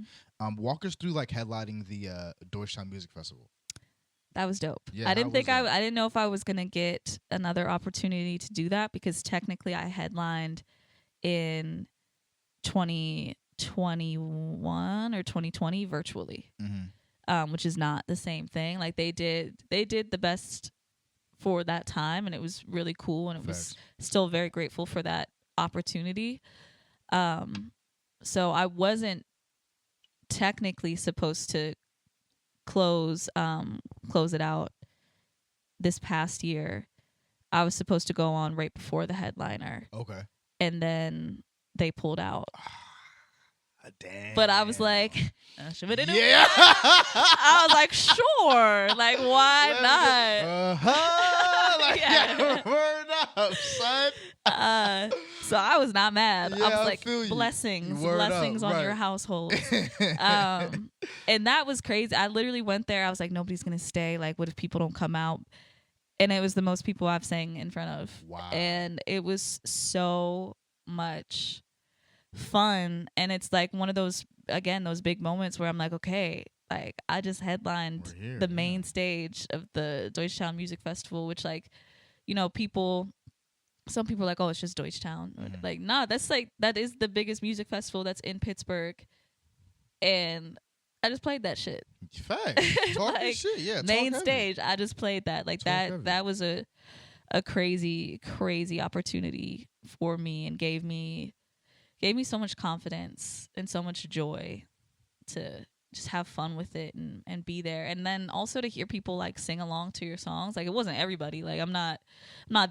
walk us through like headlining the Deutschtown Music Festival. That was dope. Yeah, I didn't know if I was gonna get another opportunity to do that because technically I headlined in 2021 or 2020 virtually. Which is not the same thing. Like they did the best for that time, and it was really cool, and it was still very grateful for that opportunity. So I wasn't technically supposed to close it out this past year. I was supposed to go on right before the headliner. Okay. And then they pulled out. Damn. But I was like, yeah. I was like, sure. Like, why not? Like, word up, son. So I was not mad. Yeah, I was like, blessings on your household. And that was crazy. I literally went there. I was like, nobody's going to stay. Like, what if people don't come out? and it was the most people I've sang in front of. Wow. And it was so much fun. And it's like one of those, again, those big moments where I'm like, okay, like I just headlined the main stage of the Deutschtown Music Festival, which, like, you know, some people are like, oh, it's just Deutschtown. Mm-hmm. Like, nah, that is the biggest music festival that's in Pittsburgh. And I just played that shit. Facts. Talk like, shit, yeah. Main stage, I just played that. Like that was a crazy, crazy opportunity for me, and gave me so much confidence and so much joy to just have fun with it and be there. And then also to hear people like sing along to your songs. Like, it wasn't everybody. Like, I'm not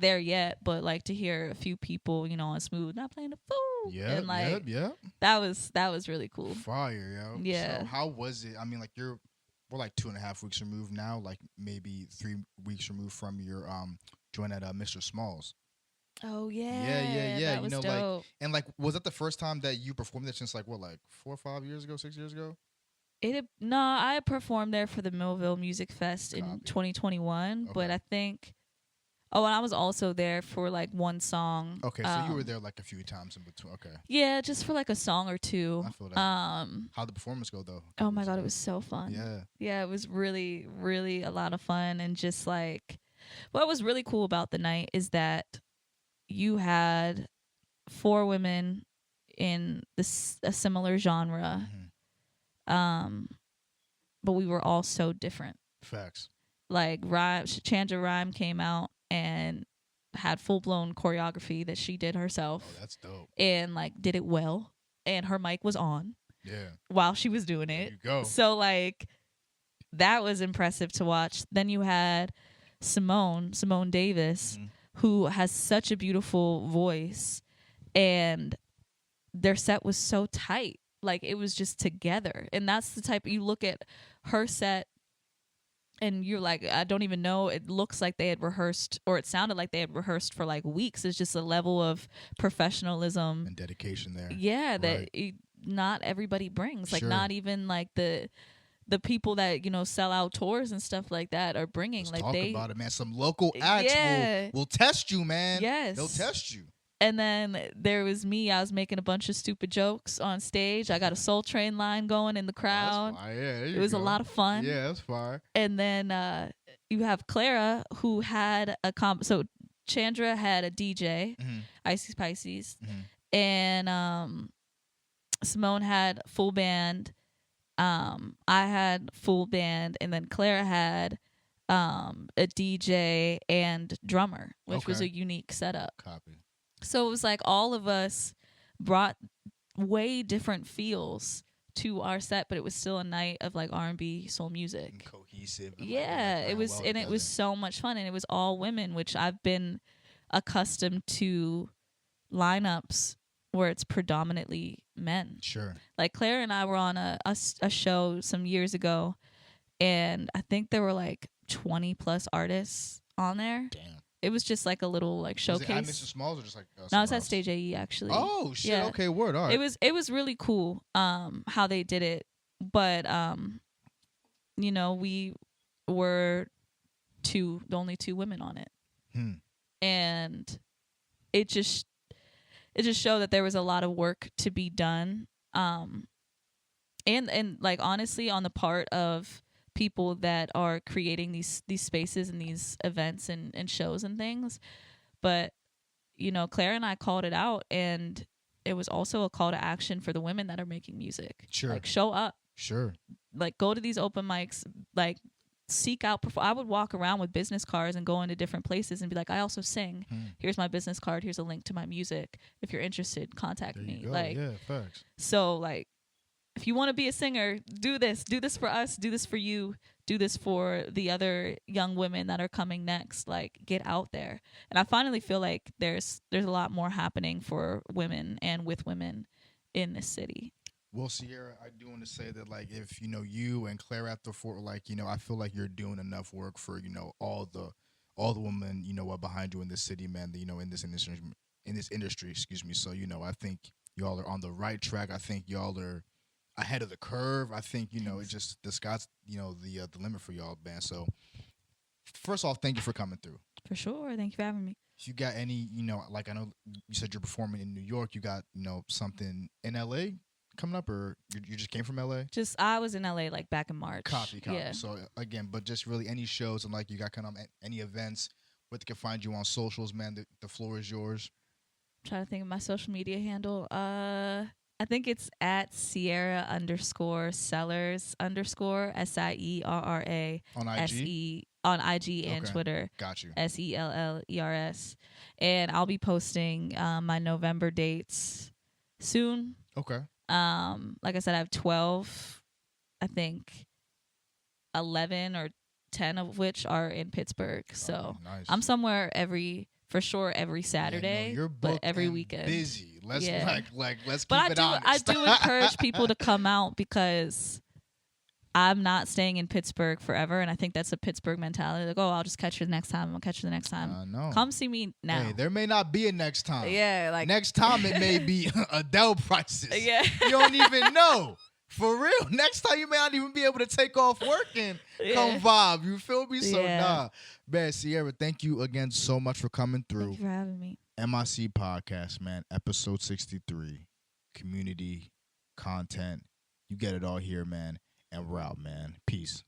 there yet, but like to hear a few people, you know, on Smooth, not playing the fool. Yeah. And like, that was really cool. Fire, yo. Yeah. So how was it? I mean, like, we're like 2.5 weeks removed now, like maybe 3 weeks removed from your join at Mr. Smalls. Oh yeah. Yeah. That was dope. Like, and like, was that the first time that you performed there since like what, like 4 or 5 years ago, 6 years ago? I performed there for the Millville Music Fest in 2021, but I think, and I was also there for like one song. Okay, so you were there like a few times in between. Okay. Yeah, just for like a song or two. I feel that. How'd the performance go though? Oh my God, it was so fun. Yeah, it was really, really a lot of fun. And just like, what was really cool about the night is that you had 4 women in a similar genre. Mm-hmm. But we were all so different. Facts. Like Chandra Rhyme came out and had full blown choreography that she did herself. Oh, that's dope. And like did it well. And her mic was on. Yeah. While she was doing it. There you go. So like that was impressive to watch. Then you had Simone Davis, mm-hmm. who has such a beautiful voice, and their set was so tight. Like, it was just together. And that's the type, you look at her set and you're like, I don't even know. It looks like they had rehearsed, or it sounded like they had rehearsed for like weeks. It's just a level of professionalism and dedication there. Yeah, that not everybody brings. Like, not even like the people that, you know, sell out tours and stuff like that are bringing. Let's like talk about it, man. Some local acts will test you, man. Yes. They'll test you. And then there was me. I was making a bunch of stupid jokes on stage. I got a Soul Train line going in the crowd. Oh, it was a lot of fun. Yeah, that's fire. And then you have Clara, who had so Chandra had a DJ, mm-hmm. Icy Pisces, mm-hmm. and Simone had full band. I had full band, and then Clara had a DJ and drummer, which was a unique setup. Copy. So it was like all of us brought way different feels to our set, but it was still a night of like R&B soul music. And cohesive. Yeah, it was, and it was so much fun, and it was all women, which I've been accustomed to lineups where it's predominantly men. Sure. Like Claire and I were on a show some years ago, and I think there were like 20 plus artists on there. Damn. It was just like a little like showcase. Was it at Mr. Smalls or just like no, it was at Stage AE actually. Oh shit! Yeah. Okay, word. All right. It was really cool how they did it, but you know, we were the only 2 women on it, and it just showed that there was a lot of work to be done, and like honestly on the part of people that are creating these spaces and these events and shows and things. But you know, Claire and I called it out, and it was also a call to action for the women that are making music. Sure. Like, show up. Sure. Like, go to these open mics, like seek out I would walk around with business cards and go into different places and be like, I also sing. Here's my business card, here's a link to my music. If you're interested, contact me. Like, yeah, facts. So like, if you want to be a singer, do this for us, do this for you, do this for the other young women that are coming next. Like, get out there. And I finally feel like there's a lot more happening for women and with women in this city. Well, Sierra, I do want to say that, like, if, you know, you and Claire at the fort, like, you know, I feel like you're doing enough work for, you know, all the women, you know, behind you in this city, man, you know, in this industry, excuse me. So, you know, I think y'all are on the right track. I think y'all are ahead of the curve. I think, you know, it's just the sky's, you know, the limit for y'all, man. So first off, thank you for coming through. For sure. Thank you for having me. If you got any, like I know you said you're performing in New York, you got, something in LA coming up, or you just came from LA? I was in LA like back in March. Copy. Yeah. So again, but just really any shows, and like you got kind of any events where they can find you on socials, man, the floor is yours. I'm trying to think of my social media handle. I think it's at Sierra _Sellers SIERRA on IG. SE on IG and Twitter. Got you. SELLERS, and I'll be posting my November dates soon. Okay. Like I said, I have 12. I think 11 or 10 of which are in Pittsburgh. So nice. I'm somewhere every Saturday, you're but every weekend. Busy. Let's let's keep but it honest. I do encourage people to come out because I'm not staying in Pittsburgh forever, and I think that's a Pittsburgh mentality. Like, I'll just catch you the next time. I'll catch you the next time. No. Come see me now. Hey, there may not be a next time. Yeah, like next time it may be Adele prices. Yeah, you don't even know. For real. Next time you may not even be able to take off work and come vibe. You feel me? So nah. Man, Sierra, thank you again so much for coming through. Thank you for having me. MIC Podcast, man. Episode 63. Community, content. You get it all here, man. And we're out, man. Peace.